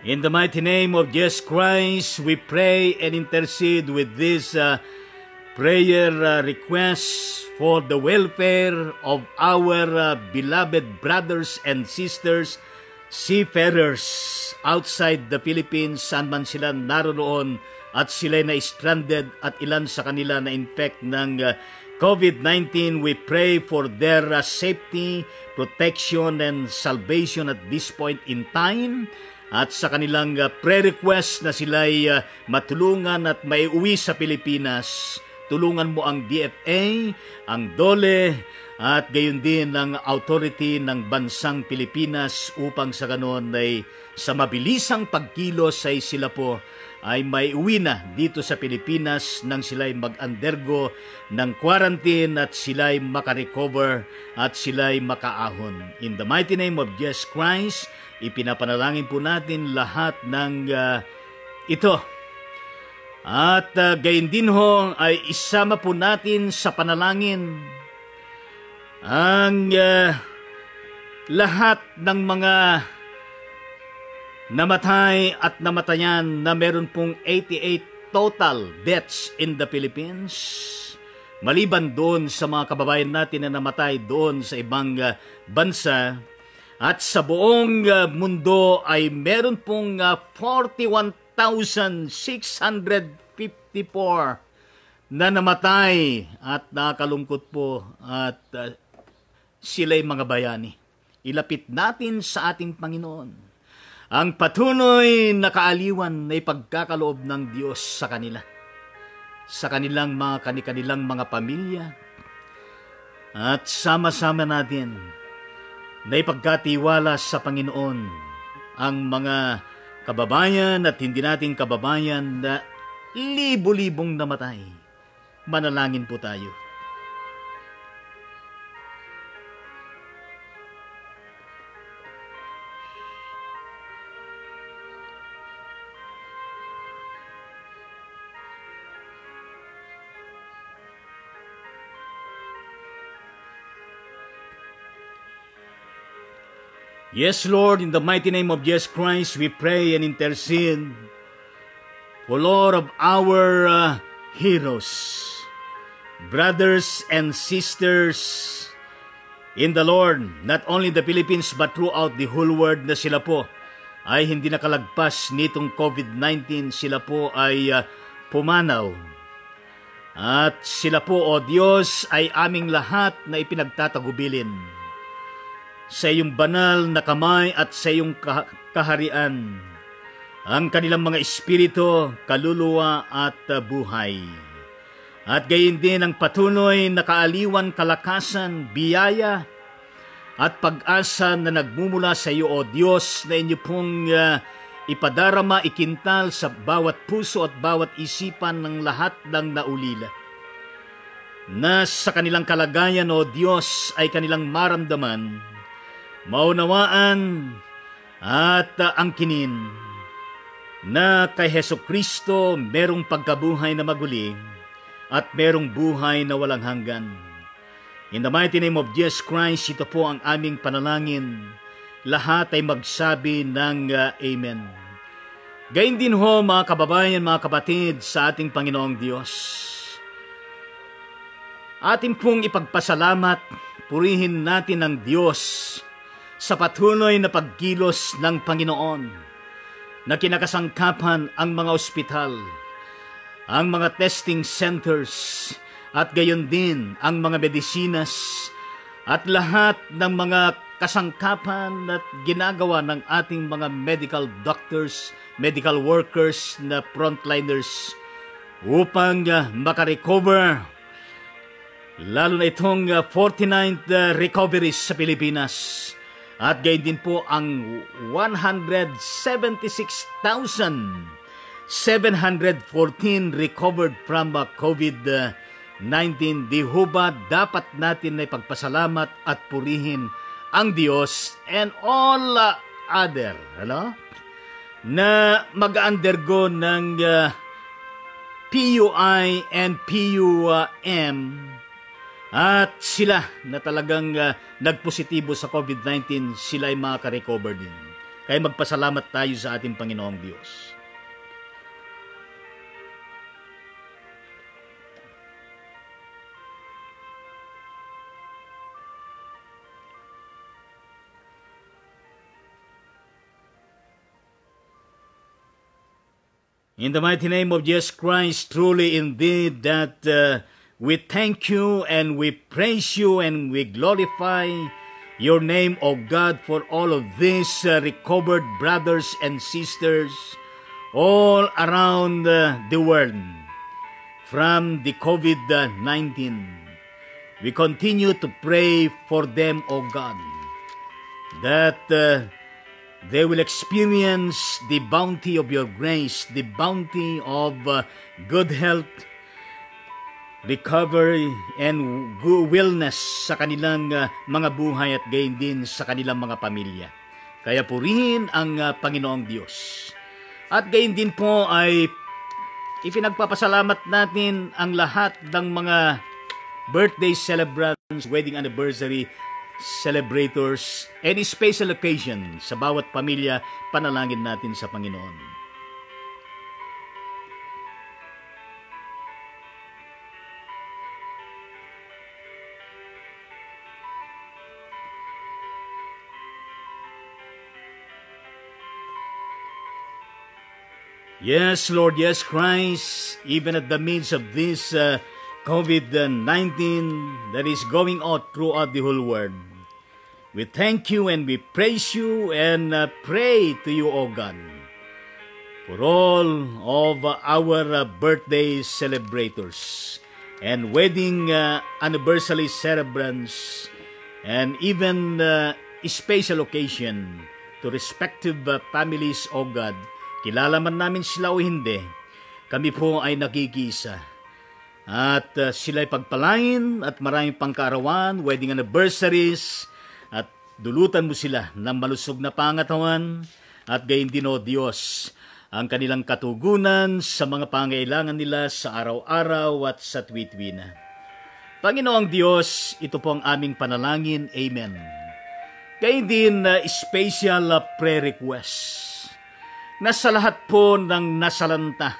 In the mighty name of Jesus Christ, we pray and intercede with this prayer requests for the welfare of our beloved brothers and sisters, seafarers outside the Philippines, saan man sila naroon at sila na stranded at ilan sa kanila na infect ng COVID-19. We pray for their safety, protection, and salvation at this point in time. At sa kanilang pre-request na sila'y matulungan at maiuwi sa Pilipinas, tulungan mo ang DFA, ang DOLE, at gayon din ang authority ng bansang Pilipinas upang sa ganon ay sa mabilisang pagkilos ay sila po ay maiuwi na dito sa Pilipinas nang sila'y mag-undergo ng quarantine at sila'y makarecover at sila'y makaahon. In the mighty name of Jesus Christ, ipinapanalangin po natin lahat ng ito At gayon din ho ay isama po natin sa panalangin ang lahat ng mga namatay at namatayan na meron pong 88 total deaths in the Philippines. Maliban doon sa mga kababayan natin na namatay doon sa ibang bansa. At sa buong mundo ay meron pong 41,654 na namatay at nakakalungkot po at sila'y mga bayani. Ilapit natin sa ating Panginoon ang patuloy na kaaliwan na ipagkakaloob ng Diyos sa kanila, sa kanilang mga pamilya, at sama-sama natin na ipagkatiwala sa Panginoon ang mga kababayan at hindi nating kababayan na libo-libong namatay. Manalangin po tayo. Yes, Lord, in the mighty name of Jesus Christ, we pray and intercede for Lord of our heroes, brothers and sisters in the Lord, not only the Philippines but throughout the whole world, na sila po ay hindi nakalagpas nitong COVID-19, sila po ay pumanaw. At sila po, O Diyos, ay aming lahat na ipinagtatagubilin sa iyong banal na kamay at sa iyong kaharian, ang kanilang mga espiritu, kaluluwa at buhay. At gayon din ang patuloy na kaaliwan, kalakasan, biyaya at pag-asa na nagmumula sa iyo, O Diyos, na inyo pong ipadarama, ikintal sa bawat puso at bawat isipan ng lahat ng naulila. Na sa kanilang kalagayan, O Diyos, ay kanilang maramdaman, maunawaan at angkinin na kay Hesukristo merong pagkabuhay na maguli at merong buhay na walang hanggan. In the mighty name of Jesus Christ, ito po ang aming panalangin. Lahat ay magsabi ng Amen. Gayun din ho, mga kababayan, mga kapatid, sa ating Panginoong Diyos. Ating pong ipagpasalamat, purihin natin ang Diyos sa patuloy na pagkilos ng Panginoon, na kinakasangkapan ang mga ospital, ang mga testing centers, at gayon din ang mga medisinas, at lahat ng mga kasangkapan at ginagawa ng ating mga medical doctors, medical workers na frontliners upang makarecover, lalo na itong 49th recoveries sa Pilipinas. At gayon din po ang 176,714 recovered from COVID-19. Di ho ba dapat natin na ipagpasalamat at purihin ang Diyos and all other, na mag-undergo ng PUI and PUM, at sila na talagang nagpositibo sa COVID-19, sila ay makaka-recover din. Kaya magpasalamat tayo sa ating Panginoong Diyos. In the mighty name of Jesus Christ, truly indeed that we thank you and we praise you and we glorify your name, O God, for all of these recovered brothers and sisters all around the world from the COVID-19. We continue to pray for them, O God, that they will experience the bounty of your grace, the bounty of good health, recovery, and wellness sa kanilang mga buhay at gayon din sa kanilang mga pamilya. Kaya purihin ang Panginoong Diyos. At gayon din po ay ipinagpapasalamat natin ang lahat ng mga birthday celebrants, wedding anniversary celebrators, any special occasion sa bawat pamilya, panalangin natin sa Panginoon. Yes, Lord, yes, Christ, even at the midst of this COVID-19 that is going out throughout the whole world, we thank you and we praise you and pray to you, O God, for all of our birthday celebrators and wedding anniversary celebrants and even special occasion to respective families, O God. Kilala man namin sila o hindi, kami po ay nakikisa. At sila'y pagpalain at maraming pangkaarawan, wedding anniversaries, at dulutan mo sila ng malusog na pangatawan, at gayon din o Diyos, ang kanilang katugunan sa mga pangailangan nila sa araw-araw at sa tuwid-tuwina. Panginoong Diyos, ito po ang aming panalangin. Amen. Gayon din special prayer request na sa lahat po ng nasalanta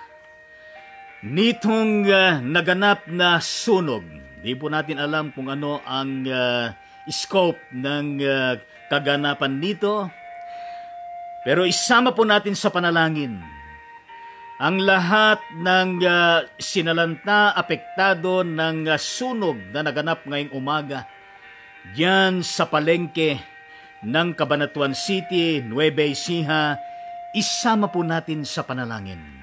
nitong naganap na sunog. Di po natin alam kung ano ang scope ng kaganapan nito. Pero isama po natin sa panalangin ang lahat ng sinalanta, apektado ng sunog na naganap ngayong umaga diyan sa palengke ng Cabanatuan City, Nueva Ecija. Isama po natin sa panalangin.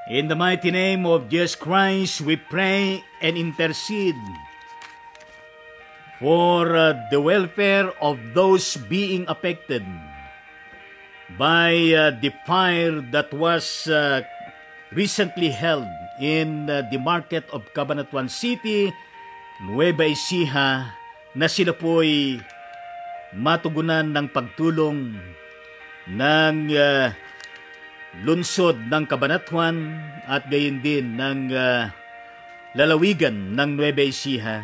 In the mighty name of Jesus Christ, we pray and intercede for the welfare of those being affected by the fire that was recently held in the market of Cabanatuan City, Nueva Ecija, na sila po'y matugunan ng pagtulong ng lunsod ng Cabanatuan at gayon din ng lalawigan ng Nueva Ecija.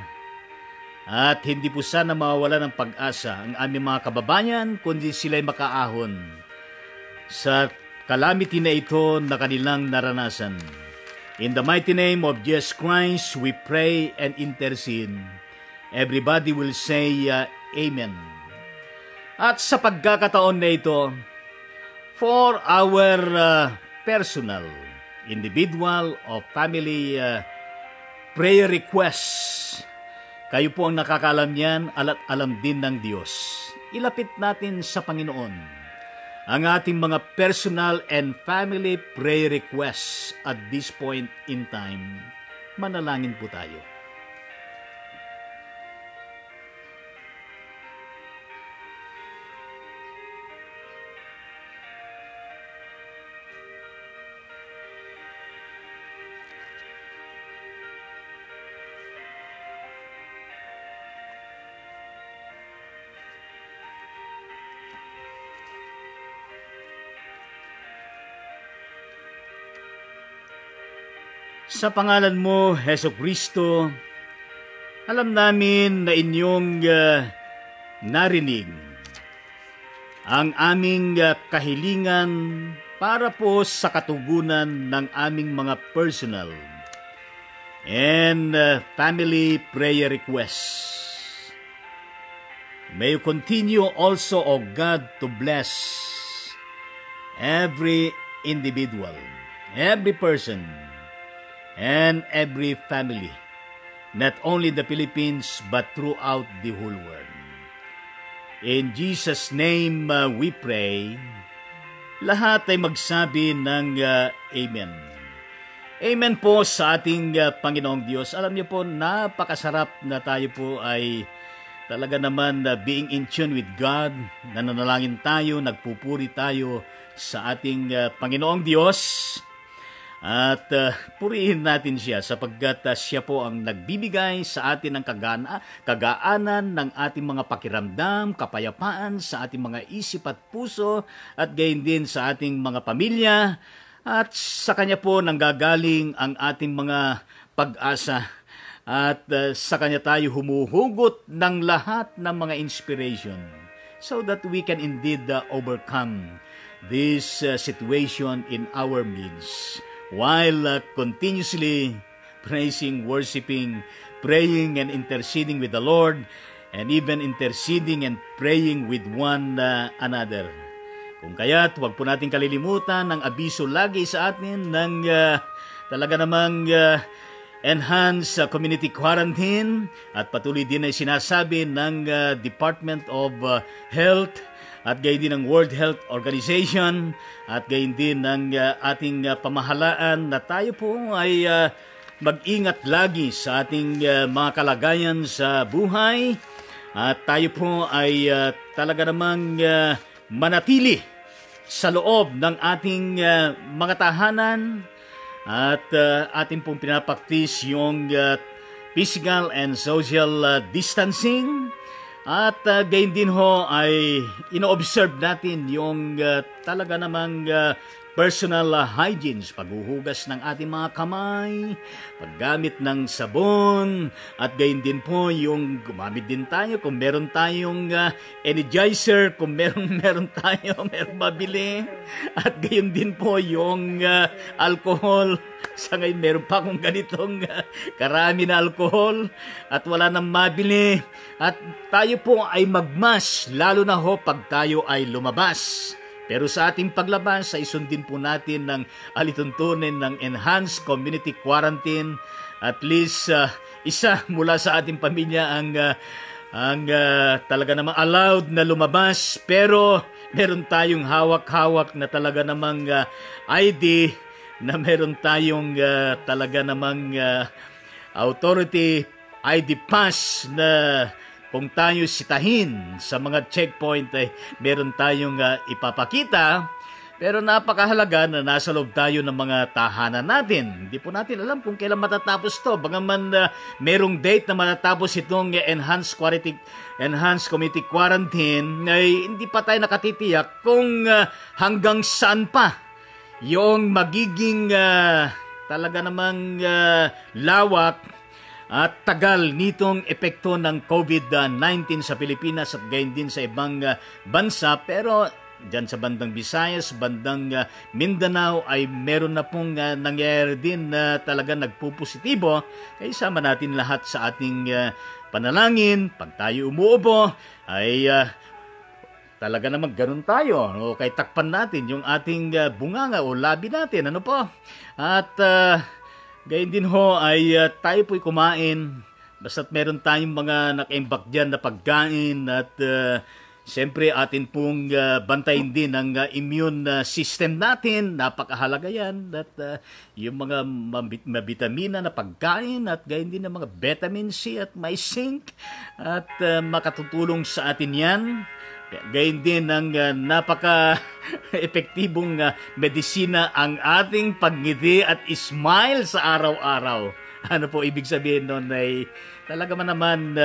At hindi po sana mawawala ng pag-asa ang aming mga kababayan kundi sila'y makaahon sa calamity na ito na kanilang naranasan. In the mighty name of Jesus Christ, we pray and intercede. Everybody will say Amen. At sa pagkakataon na ito, for our personal, individual, or family prayer requests, kayo po ang nakakalam yan at alam din ng Diyos. Ilapit natin sa Panginoon ang ating mga personal and family prayer requests at this point in time. Manalangin po tayo. Sa pangalan mo, Heso Kristo, alam namin na inyong narinig ang aming kahilingan para po sa katugunan ng aming mga personal and family prayer requests. May you continue also, O God, to bless every individual, every person, and every family, not only in the Philippines, but throughout the whole world. In Jesus' name we pray. Lahat ay magsabi ng Amen. Amen po sa ating Panginoong Diyos. Alam niyo po, napakasarap na tayo po ay talaga naman being in tune with God. Nananalangin tayo, nagpupuri tayo sa ating Panginoong Diyos. At purihin natin siya sapagkat siya po ang nagbibigay sa atin ng kagaanan ng ating mga pakiramdam, kapayapaan sa ating mga isip at puso at gayon din sa ating mga pamilya. At sa Kanya po nanggagaling ang ating mga pag-asa. At sa Kanya tayo humuhugot ng lahat ng mga inspiration so that we can indeed overcome this situation in our midst while continuously praising, worshiping, praying and interceding with the Lord and even interceding and praying with one another. Kung kaya't huwag po natin kalilimutan ang abiso lagi sa atin ng talaga namang enhanced community quarantine at patuloy din ay sinasabi ng Department of Health at gayon din ng World Health Organization at gayon din ng ating pamahalaan na tayo po ay mag-ingat lagi sa ating mga kalagayan sa buhay at tayo po ay talaga namang manatili sa loob ng ating mga tahanan at ating pong pinapaktis yung physical and social distancing at gayon din ho ay ino-observe natin yung talaga namang personal hygiene, paghuhugas ng ating mga kamay, paggamit ng sabon, at gayon din po yung gumamit din tayo kung meron tayong energizer, kung meron tayo, meron mabili, at gayon din po yung alcohol. Sa ngayon meron pa akong ganitong karami na alcohol at wala nang mabili. At tayo po ay magmas, lalo na ho pag tayo ay lumabas. Pero sa ating paglabas, ay sundin po natin ng alituntunin ng enhanced community quarantine. At least isa mula sa ating pamilya ang talaga namang allowed na lumabas. Pero meron tayong hawak-hawak na talaga namang ID na meron tayong talaga namang authority ID pass na kung tayo sitahin sa mga checkpoint ay meron tayong ipapakita. Pero napakahalaga na nasa loob tayo ng mga tahanan natin. Hindi po natin alam kung kailan matatapos to. Bagaman merong date na matatapos itong enhanced community quarantine, ay hindi pa tayo nakatitiyak kung hanggang saan pa yung magiging talaga namang lawak at tagal nitong epekto ng COVID-19 sa Pilipinas at gayon din sa ibang bansa. Pero dyan sa bandang Visayas, bandang Mindanao ay meron na pong nangyayari din na talaga nagpupositibo. Kaya isama natin lahat sa ating panalangin. Pag tayo umuubo ay talaga naman ganun tayo. O kay takpan natin yung ating bunganga o labi natin. Ano po? At gayon din ho ay tayo po'y kumain basta't meron tayong mga nakaimbak dyan na pagkain at siyempre atin pong bantayin din ang immune system natin. Napakahalaga yan at yung mga mabitamina na pagkain at gayon din ang mga vitamin C at may zinc at makatutulong sa atin yan. Gayon din ang napaka-epektibong medisina ang ating pagngiti at smile sa araw-araw. Ano po ibig sabihin nun ay talaga naman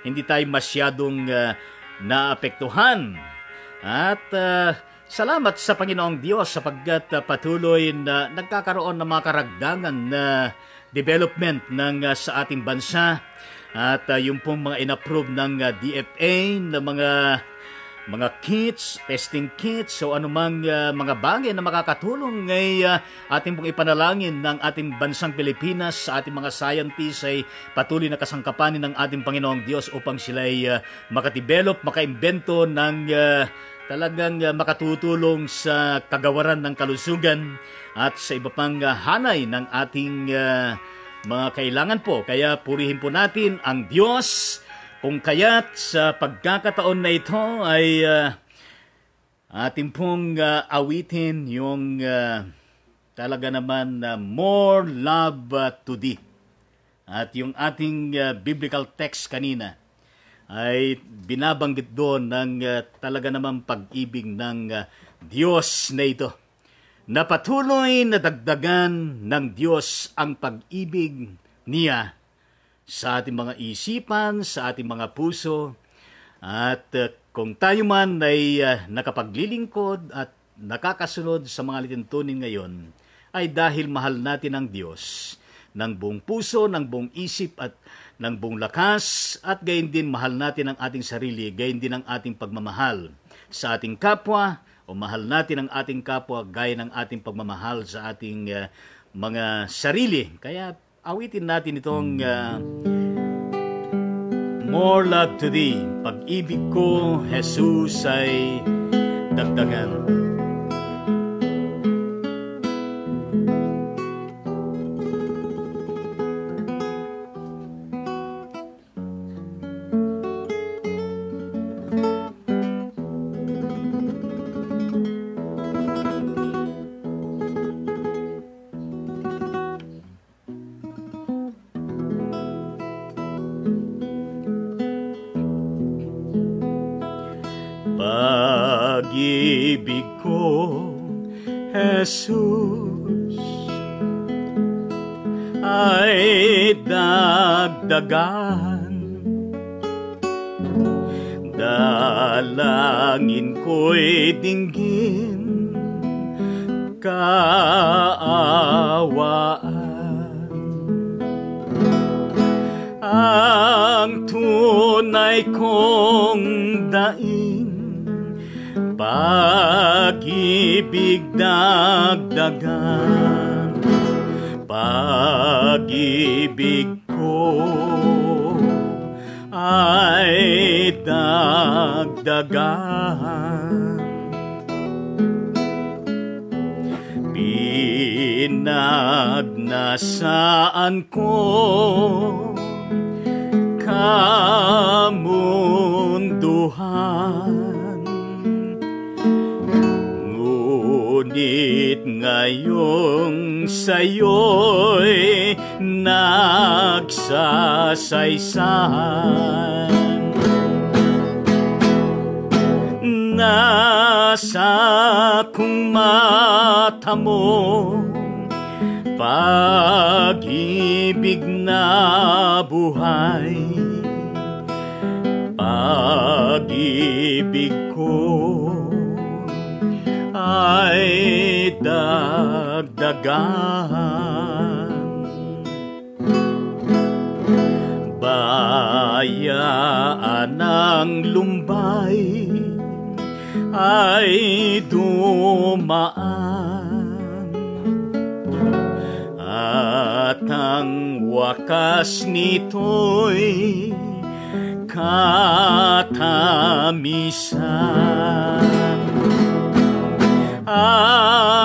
hindi tayo masyadong naapektuhan. At salamat sa Panginoong Diyos sapagkat patuloy na nagkakaroon ng mga karagdagan na development ng sa ating bansa. At yung pong mga inapprove ng DFA na mga kits, testing kits, so anumang mga bagay na makakatulong ay ating pong ipanalangin ng ating bansang Pilipinas sa ating mga scientists ay patuloy na kasangkapanin ng ating Panginoong Diyos upang sila ay makadevelop, makaimbento ng talagang makatutulong sa kagawaran ng kalusugan at sa iba pang hanay ng ating mga kailangan po. Kaya purihin po natin ang Diyos. Kung kaya't sa pagkakataon na ito ay ating pong awitin yung talaga naman na more love to thee. At yung ating biblical text kanina ay binabanggit doon ng talaga naman pag-ibig ng Diyos na ito. Na patuloy na dagdagan ng Diyos ang pag-ibig niya sa ating mga isipan, sa ating mga puso. At kung tayo man ay nakapaglilingkod at nakakasunod sa mga lituntunin ngayon, ay dahil mahal natin ang Diyos ng buong puso, ng buong isip at ng buong lakas, at gayon din mahal natin ang ating sarili, gayon din ang ating pagmamahal sa ating kapwa, o mahal natin ang ating kapwa gaya ng ating pagmamahal sa ating mga sarili. Kaya awitin natin itong more love to thee. Pag-ibig ko, Jesus, ay dagdagan. Pag-ibig ko, Jesus, ay dagdagan. Dalangin ko'y dinggin, kaawaan. Ang tunay kong daing, pag-ibig dagdagan. Pag-ibig ko ay dagdagan. Pinagnasaan ko kamunduhan, ngunit ngayong sa'yo'y nagsasaysan. Nasa kong mata mo, pag-ibig na buhay. Pag-ibig ko ay dagdagan. Bayaan ng Lumbay ay dumaan, at ang wakas nito'y katamisan.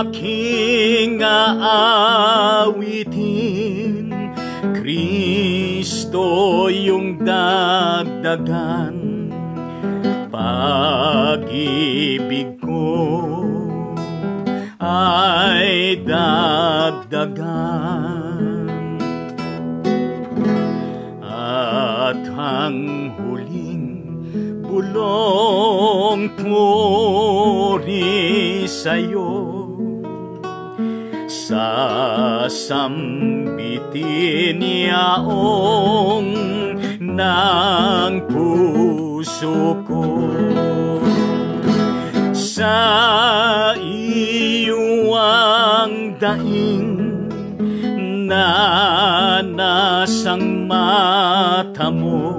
Aking aawitin, Kristo yung dagdagan. Pag-ibig ko ay dagdagan, at ang huling bulong puri sa'yo, sasambitin yaong ng puso ko. Sa iyo ang daing na nasang mata mo,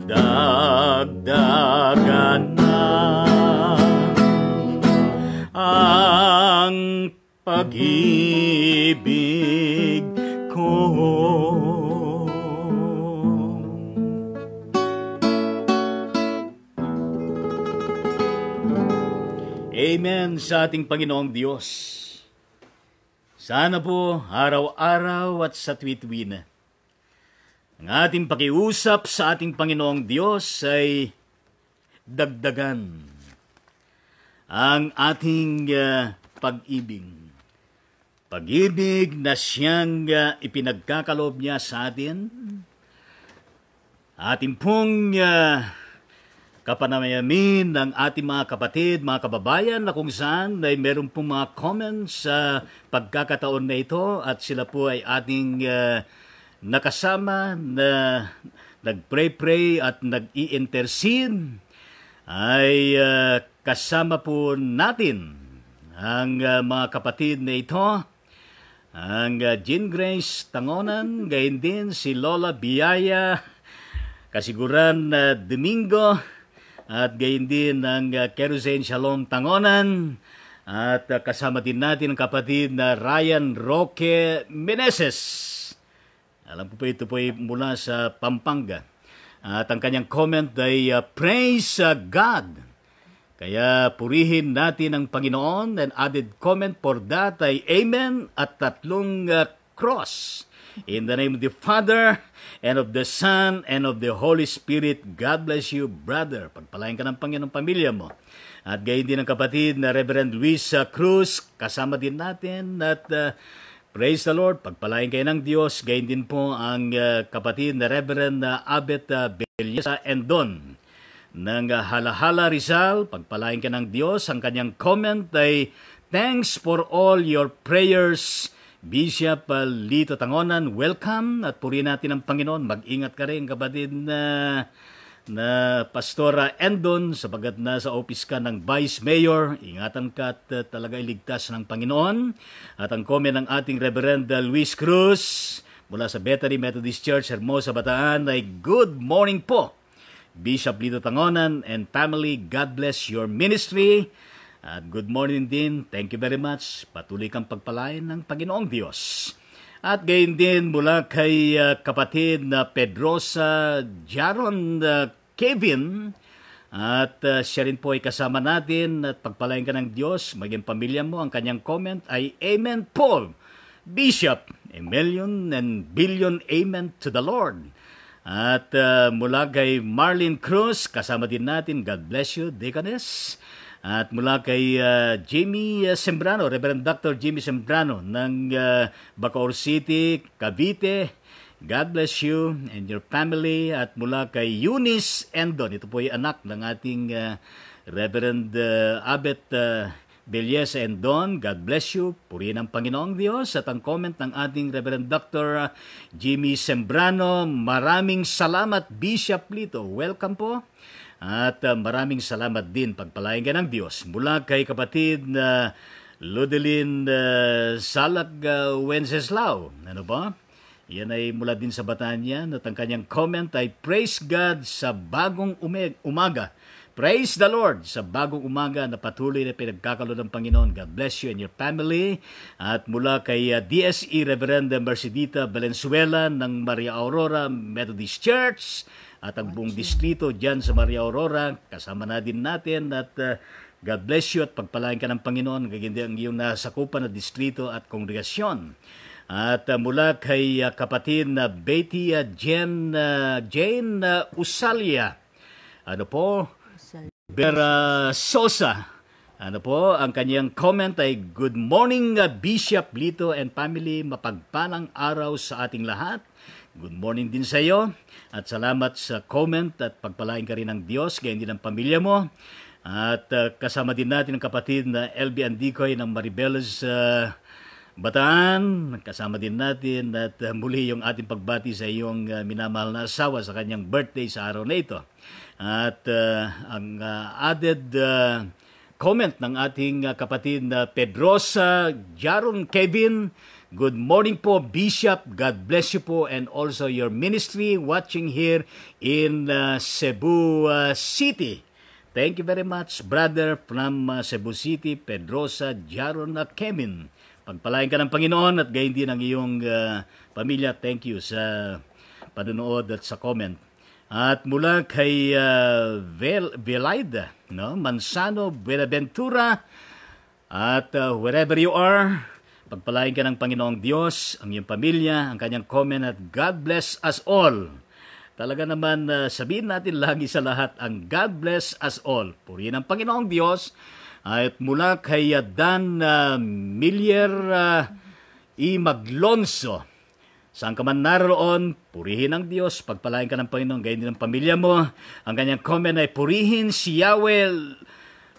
dagdagan na ang pag-ibig ko. Amen sa ating Panginoong Diyos. Sana po araw-araw at sa tuwi-tuwi na ang ating pakiusap sa ating Panginoong Diyos ay dagdagan ang ating pag-ibig. Pag-ibig na siyang ipinagkakaloob niya sa atin. Ating pong kapanamayamin ng ating mga kapatid, mga kababayan na kung saan ay meron pong mga comments sa pagkakataon na ito at sila po ay ating nakasama na nag-pray at nag-i-intercede ay kasama po natin ang mga kapatid na ito, ang Jean Grace Tangonan, gayon din si Lola Biyaya Kasiguran Domingo, at gayon din ang Kerosene Shalom Tangonan, at kasama din natin ang kapatid na Ryan Roque Meneses. Alam po ito po ay mula sa Pampanga. At ang kanyang comment ay praise God. Kaya purihin natin ang Panginoon. And added comment for that ay amen at 3 cross. In the name of the Father, and of the Son, and of the Holy Spirit. God bless you, brother. Pagpalain ka ng Panginoon pamilya mo. At gayon din ang kapatid na Reverend Luis Cruz. Kasama din natin. At praise the Lord. Pagpalain kayo ng Diyos. Gayon din po ang kapatid na Reverend Abet Belyesa Endon ng Halahala Rizal. Pagpalain ka ng Diyos. Ang kanyang comment ay, thanks for all your prayers, Bishop Lito Tangonan, welcome at purihin natin ang Panginoon. Mag-ingat ka rin kapatid na Pastora Endon sapagat nasa office ka ng Vice Mayor. Ingatan ka at talaga iligtas ng Panginoon. At ang comment ng ating Reverend Luis Cruz mula sa Bethany Methodist Church, Hermosa, Bataan ay, good morning po, Bishop Lito Tangonan and family. God bless your ministry. At good morning din. Thank you very much. Patuloy kang pagpalain ng Panginoong Diyos. At gayon din mula kay kapatid na Pedrosa Jaron Kevin. At siya rin po ay kasama natin at pagpalain ka ng Diyos. Maging pamilya mo. Ang kanyang comment ay, amen Paul. Bishop, a million and billion amen to the Lord. At mula kay Marlene Cruz, kasama din natin. God bless you, Deaconess. At mula kay Jimmy Sembrano, Reverend Dr. Jimmy Sembrano ng Bacoor City, Cavite. God bless you and your family. At mula kay Eunice Endon, ito po ay anak ng ating Reverend Abet Belyesa Endon. God bless you. Purihin ang Panginoong Diyos. At ang comment ng ating Reverend Dr. Jimmy Sembrano, maraming salamat Bishop Lito. Welcome po. At maraming salamat din, pagpalain ka ng Diyos. Mula kay kapatid na Ludelin Salak Wenceslao. Ano ba? Yan ay mula din sa Bataan. At ang kanyang comment ay, praise God sa bagong umaga. Praise the Lord sa bagong umaga na patuloy na pinagkakaloon ng Panginoon. God bless you and your family. At mula kay DSE Reverend Mercedita Valenzuela ng Maria Aurora Methodist Church at ang buong distrito dyan sa Maria Aurora, kasama na din natin. At God bless you at pagpalain ka ng Panginoon, gagindi ang iyong nasakupan na distrito at kongregasyon. At mula kay kapatid na Betty Jane Usalia, ano po, Vera Sosa, ano po, ang kanyang comment ay, good morning Bishop Lito and family, mapagpalang araw sa ating lahat. Good morning din sa iyo at salamat sa comment at pagpalain ka rin ng Diyos, gayon din ang pamilya mo. At kasama din natin ang kapatid na LB Andicoy ng Maribeles Bataan. Kasama din natin at muli yung ating pagbati sa iyong minamahal na asawa sa kanyang birthday sa araw na ito. At ang added comment ng ating kapatid na Pedrosa Jaron Kevin, good morning po Bishop, God bless you po and also your ministry watching here in Cebu City. Thank you very much brother from Cebu City, Pedrosa Jaron Kevin. Pagpalain ka ng Panginoon at gayon din ang iyong pamilya. Thank you sa panonood at sa comment. At mula kay Velaida, no? Mansano, Buenaventura, at wherever you are, pagpalain ka ng Panginoong Diyos, ang iyong pamilya, ang kanyang comment at God bless us all. Talaga naman sabihin natin lagi sa lahat ang God bless us all. Purihin ang Panginoong Diyos At mula kay Dan Miller Maglonso, saan ka man naroon, purihin ang Diyos, pagpalain ka ng Panginoon, gayon din ang pamilya mo. Ang kanyang comment ay, purihin si Yahweh,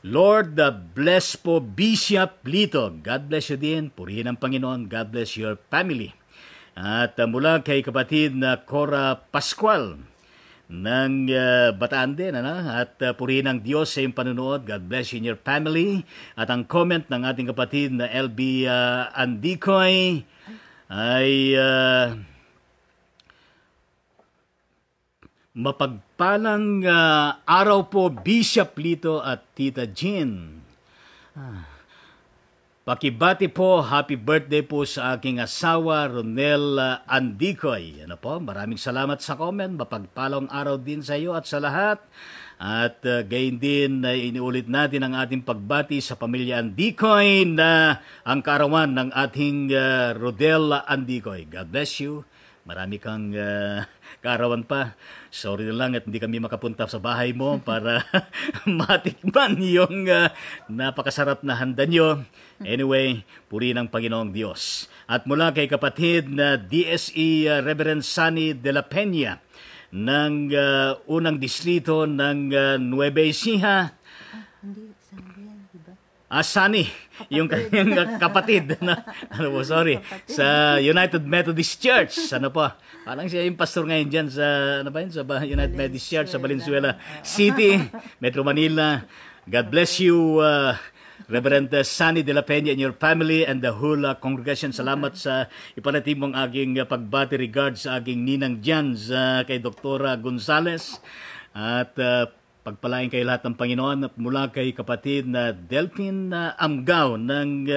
Lord, bless po Bishop Lito. God bless you din, purihin ang Panginoon, God bless your family. At mula kay kapatid na Cora Pascual ng Bataan din, at purihin ang Diyos sa iyong panunood, God bless you and your family. At ang comment ng ating kapatid na LB Andicoy ay mapagpalang araw po Bishop Lito at Tita Jean. Pakibati po, happy birthday po sa aking asawa Ronel Andicoy. Maraming salamat sa comment, mapagpalang araw din sa iyo at sa lahat. At gayon din, iniulit natin ang ating pagbati sa pamilya Andicoy na ang kaarawan ng ating Rodel Andicoy. God bless you. Marami kang kaarawan pa. Sorry na lang at hindi kami makapunta sa bahay mo para matikman yung napakasarap na handa nyo. Anyway, purihin ang Panginoong Diyos. At mula kay kapatid na DSE Reverend Sunny de la Peña, ng unang distrito ng Nueva Ecija. Hindi, Sunny yan, diba? Sunny, yung kanyang kapatid na, sa United Methodist Church. Parang siya yung pastor ngayon dyan sa, sa United Methodist Church sa Valenzuela City, Metro Manila. God bless you, Reverend Sunny de la Peña and your family and the whole congregation. Salamat sa ipanatim mong aking pagbati regards sa aking ninang dyan kay Dr. Gonzales. At pagpalain kayo lahat ng Panginoon. At mula kay kapatid na Delphine Amgao ng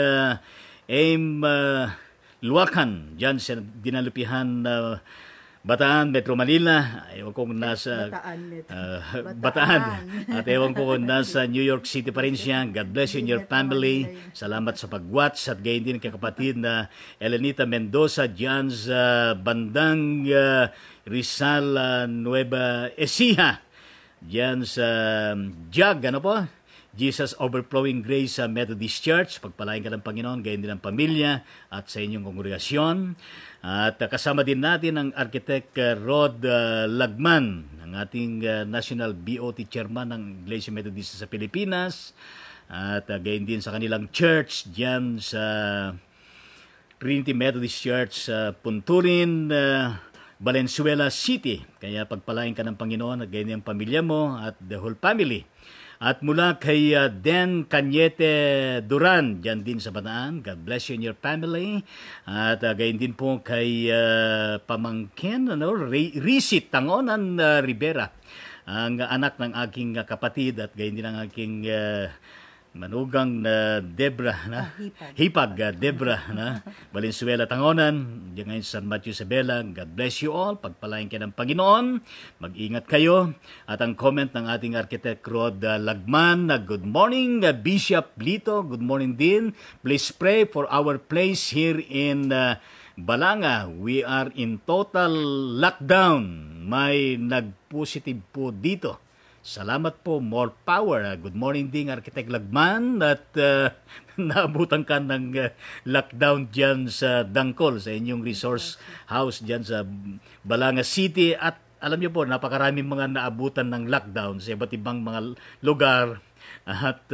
Luacan, dyan sa dinalupihan Bataan, Metro Manila. Ewan ko kung nasa Bataan. At ewan ko kung nasa New York City pa rin siya. God bless you and your family. Salamat sa pag-watch. At gayon din kay kapatid na Elenita Mendoza dyan sa bandang Rizal, Nueva Ecija. Dyan sa JAG, Jesus Overflowing Grace Methodist Church. Pagpalain ka ng Panginoon, gayon din ang pamilya at sa inyong kongregasyon. At kasama din natin ang Architect Rod Lagman, ang ating National BOT Chairman ng Iglesia Methodista sa Pilipinas. At gayon din sa kanilang church dyan sa Trinity Methodist Church sa Punturin, Valenzuela City. Kaya pagpalain ka ng Panginoon at gayon din ang pamilya mo at the whole family. At mula kay Den Cañete Duran, dyan din sa Bataan, God bless you and your family. At gayon din po kay pamangkin, Risit Tangonan Rivera, ang anak ng aking kapatid at gayon din ang aking manugang na Debra Hipag Debra Valenzuela Tangonan diyan ngayon sa San Matthew Isabela. God bless you all, pagpalain kayo ng Panginoon, mag-ingat kayo. At ang comment ng ating Architect Rod Lagman, good morning Bishop Lito, good morning din, please pray for our place here in Balanga. We are in total lockdown, may nag-positive po dito. Salamat po, more power. Good morning din, Architect Lagman. At naabutan ka ng lockdown dyan sa Dangkol, sa inyong resource house dyan sa Balanga City. At alam niyo po, napakaraming mga naabutan ng lockdown sa iba't ibang mga lugar. At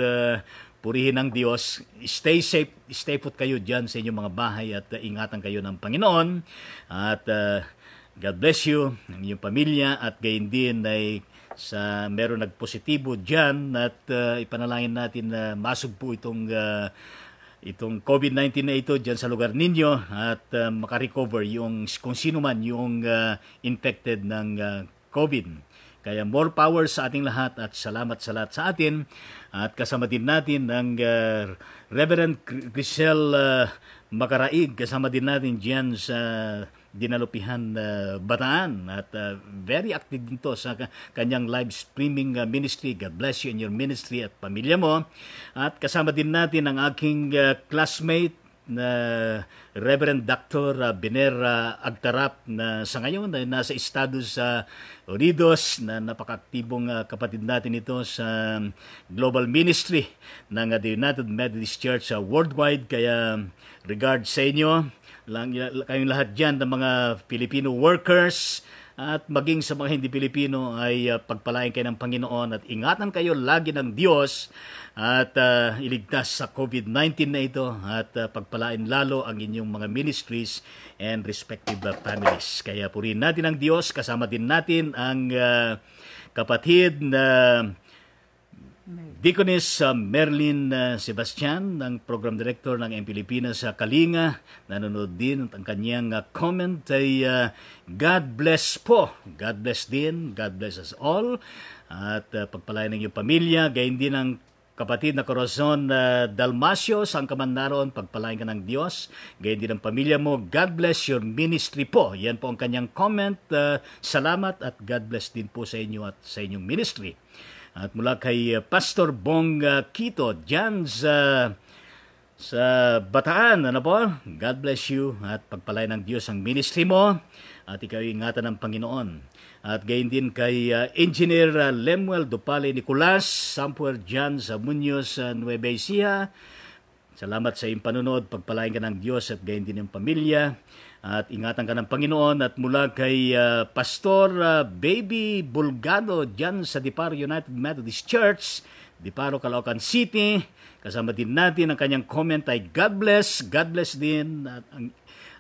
purihin ang Diyos. Stay safe, stay put kayo dyan sa inyong mga bahay at ingatan kayo ng Panginoon. At God bless you, ang inyong pamilya. At gayon din ay sa meron nagpositibo dyan at ipanalangin natin na masugpo itong COVID-19 na ito dyan sa lugar ninyo at makarecover kung sino man yung infected ng COVID. Kaya more power sa ating lahat at salamat sa lahat sa atin. At kasama din natin ang Reverend Grisel Makaraig, kasama din natin dyan sa dinalupihan Bataan at very active dito sa kanyang live streaming ministry. God bless you in your ministry at pamilya mo. At kasama din natin ang aking classmate na Reverend Dr. Biner Agtarap na sa ngayon ay nasa Estados Unidos na napakaaktibong kapatid natin ito sa global ministry ng the United Methodist Church worldwide. Kaya regard sa inyo, kayong lahat dyan ng mga Filipino workers at maging sa mga hindi Pilipino ay pagpalain kayo ng Panginoon at ingatan kayo lagi ng Diyos at iligtas sa COVID-19 na ito at pagpalain lalo ang inyong mga ministries and respective families. Kaya purihin natin ang Diyos, kasama din natin ang kapatid na Deaconess Merlin Sebastian, ng Program Director ng Pilipinas sa Kalinga. Nanonood din ang kanyang comment ay God bless po. God bless din. God bless us all. At pagpalain ng iyong pamilya. Gayon din ang kapatid na Corazon Dalmasio, saan ka man naroon, pagpalain ka ng Diyos. Gayon din ang pamilya mo. God bless your ministry po. Yan po ang kanyang comment. Salamat at God bless din po sa inyo at sa inyong ministry. At mula kay Pastor Bong Quito, dyan sa Bataan, ano po? God bless you at pagpalain ng Diyos ang ministry mo at ikaw ingatan ng Panginoon. At gayon din kay Engineer Lemuel Dupale Nicolas, somewhere dyan sa Muñoz, Nueva Ecija. Salamat sa iyong panunod, pagpalain ka ng Diyos at gayon din ang pamilya. At ingatan ka ng Panginoon. At mula kay Pastor Baby Bulgado dyan sa Diparo United Methodist Church, Diparo, Caloocan City. Kasama din natin ang kanyang comment ay God bless din at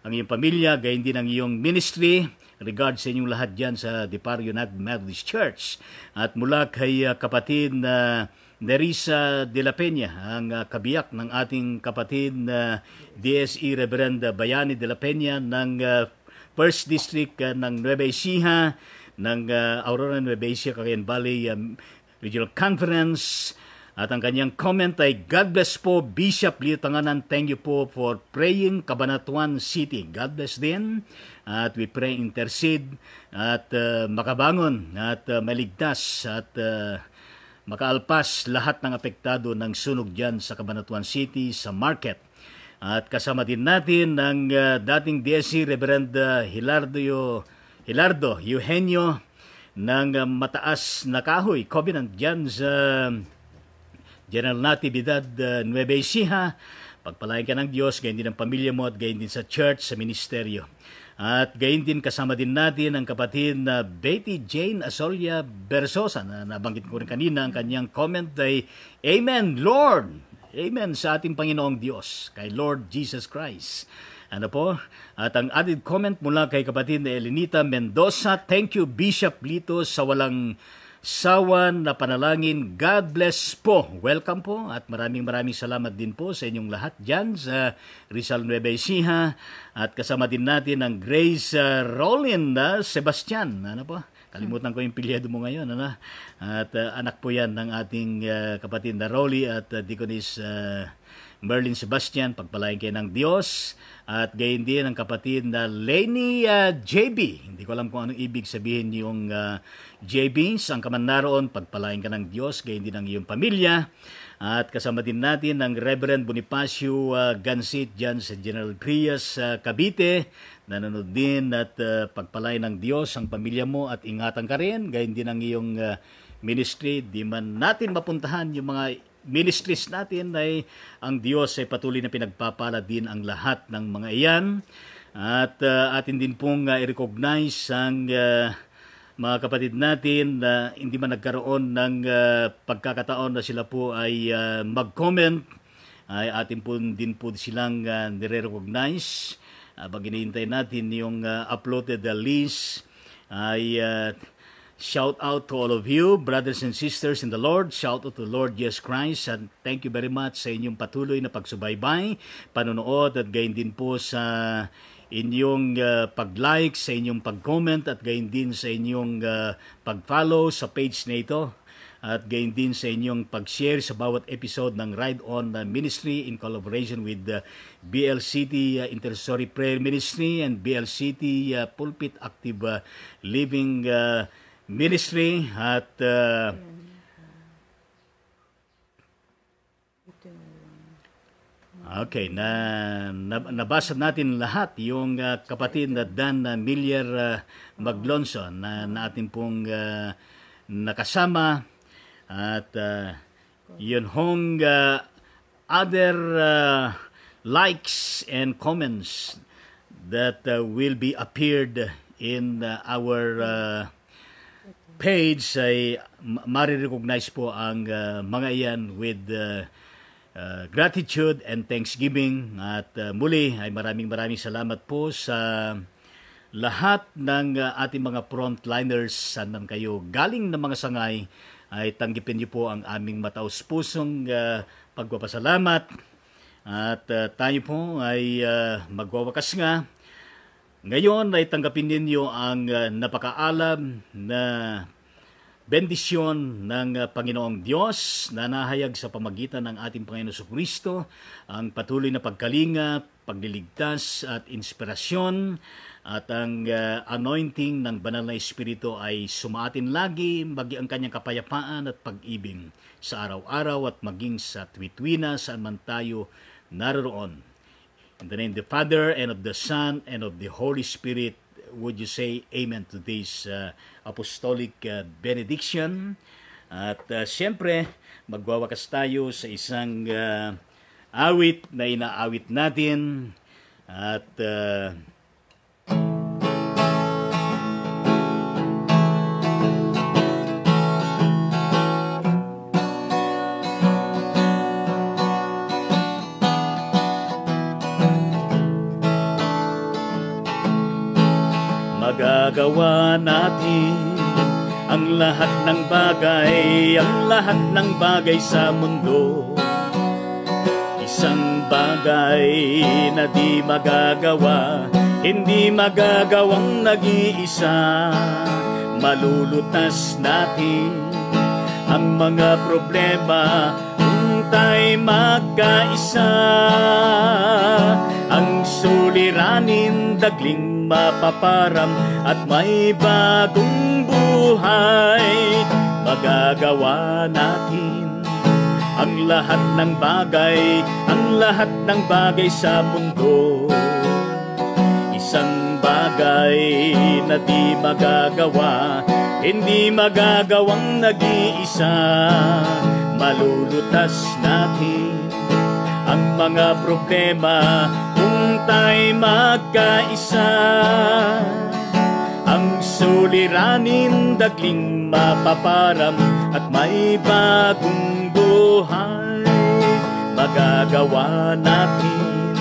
ang iyong pamilya, gayon din ang iyong ministry. Regards sa inyong lahat dyan sa Diparo United Methodist Church. At mula kay kapatid na Nerissa de la Peña, ang kabiyak ng ating kapatid na DSE Reverend Bayani de la Peña ng 1st District ng Nueva Ecija, ng Aurora Nueva Ecija, Cagayan Valley Regional Conference. At ang kanyang comment ay God bless po Bishop Leo Tanganan, thank you po for praying Cabanatuan City. God bless din. At we pray, intercede at makabangon at maligtas at makaalpas lahat ng apektado ng sunog dyan sa Cabanatuan City, sa market. At kasama din natin ang dating DSC Reverend Hilardo Eugenio ng Mataas na Kahoy Covenant dyan sa General Natividad Nueva Ecija. Pagpalain ka ng Diyos, gayon din ang pamilya mo at gayon din sa church, sa ministeryo. At gayon din kasama din natin ang kapatid na Betty Jane Asolia Bersosa na nabanggit ko rin kanina. Ang kanyang comment ay Amen Lord! Amen sa ating Panginoong Diyos, kay Lord Jesus Christ. Ano po? At ang added comment mula kay kapatid na Elenita Mendoza, thank you Bishop Lito sa walang sawan na panalangin. God bless po. Welcome po at maraming salamat din po sa inyong lahat dyan sa Rizal Nueva Ecija. At kasama din natin ang Grace Rollin Sebastian. Ano po? Kalimutan ko yung pilyado mo ngayon. Ano? At anak po yan ng ating kapatid na Rolly at Deaconess Merlin Sebastian. Pagpalain kayo ng Diyos. At gayon din ang kapatid na Lenny JB. Hindi ko alam kung anong ibig sabihin yung JB. Saan ka man naroon, pagpalain ka ng Diyos. Gayon din ang iyong pamilya. At kasama din natin ang Reverend Bonifacio Gansit dyan sa General Trias, Cavite. Nanonood din at pagpalain ng Diyos ang pamilya mo at ingatan ka rin. Gayon din ang iyong ministry. Di man natin mapuntahan yung mga ministries natin ay ang Diyos ay patuloy na pinagpapala din ang lahat ng mga iyan. At atin din pong i-recognize ang mga kapatid natin na hindi man nagkaroon ng pagkakataon na sila po ay mag-comment, ay atin po din po silang nire-recognize. Pag hinihintay natin yung uploaded list, ay shout out to all of you, brothers and sisters in the Lord. Shout out to Lord Jesus Christ. And thank you very much sa inyong patuloy na pagsubaybay, panonood at gayon din po sa inyong pag-like, sa inyong pag-comment at gayon din sa inyong pag-follow sa page na ito. At gayon din sa inyong pag-share sa bawat episode ng Ride On Ministry in collaboration with BLCT Intercessory Prayer Ministry and BLCT Pulpit Active Living Ministry. At Okay, nabasa natin lahat yung kapatid na Dan Miller Maglonson na atin pong nakasama at yun hong other likes and comments that will be appeared in our page ay marirecognize po ang mga iyan with gratitude and thanksgiving at muli ay maraming salamat po sa lahat ng ating mga frontliners saan man kayo galing ng mga sangay ay tanggipin niyo po ang aming mataos-pusong pagpapasalamat at tayo po ay magwawakas nga. Ngayon ay tanggapin ninyo ang napakaalam na bendisyon ng Panginoong Diyos na nahayag sa pamagitan ng ating Panginoon Jesucristo, ang patuloy na pagkalinga, pagliligtas at inspirasyon at ang anointing ng Banal na Espiritu ay sumaatin lagi, magi ang kanyang kapayapaan at pag-ibig sa araw-araw at maging sa tuwid-tuwina saan man tayo naroon. In the name of the Father and of the Son and of the Holy Spirit, would you say amen to this apostolic benediction? At siyempre, magwawakas tayo sa isang awit na inaawit natin at magagawa natin ang lahat ng bagay sa mundo. Isang bagay na di magagawa, hindi magagawang nag-iisa. Malulutas natin ang mga problema kung tayo magkaisa. Ang suliranin dagling mapaparam at may bagong buhay. Magagawa natin ang lahat ng bagay sa mundo. Isang bagay na di magagawa, hindi magagawang nag-iisa. Malulutas natin ang mga problema kung tayo magkaisa. Ang suliranin dagling mapaparam at may bagong buhay. Magagawa natin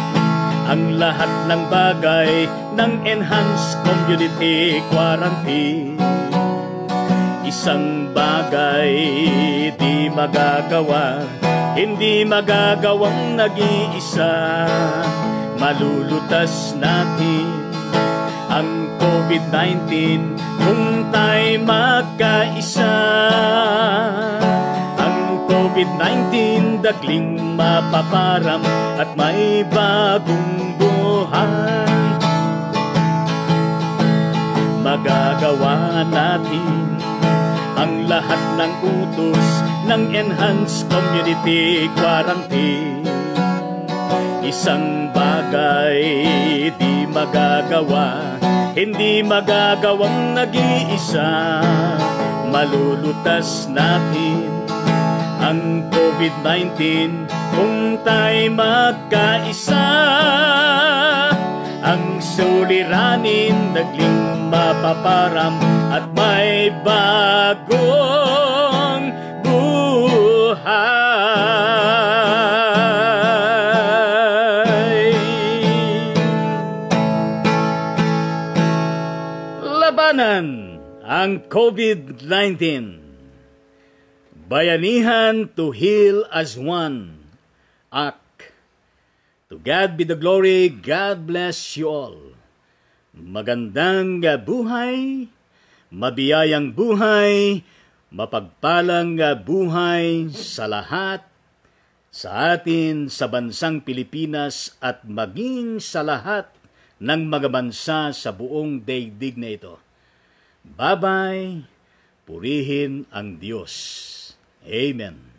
ang lahat ng bagay ng Enhanced Community Quarantine. Isang bagay di magagawa, hindi magagawang nag-iisa. Malulutas natin ang COVID-19 kung tayo magkaisa. Ang COVID-19 dagling mapaparam at may bagong buhay. Magagawa natin ang lahat ng utos ng Enhanced Community Quarantine. Isang bagay di magagawa, hindi magagawang nag-iisa. Malulutas natin ang COVID-19 kung tayo magkaisa. Ang suliranin dagling mapaparam at may bagong buhay. Labanan ang COVID-19. Bayanihan to heal as one. Act. To God be the glory. God bless you all. Magandang buhay, mabiyayang buhay, mapagpalang buhay sa lahat, sa atin, sa bansang Pilipinas at maging sa lahat ng mga bansa sa buong daigdig na ito. Bye-bye. Purihin ang Diyos. Amen.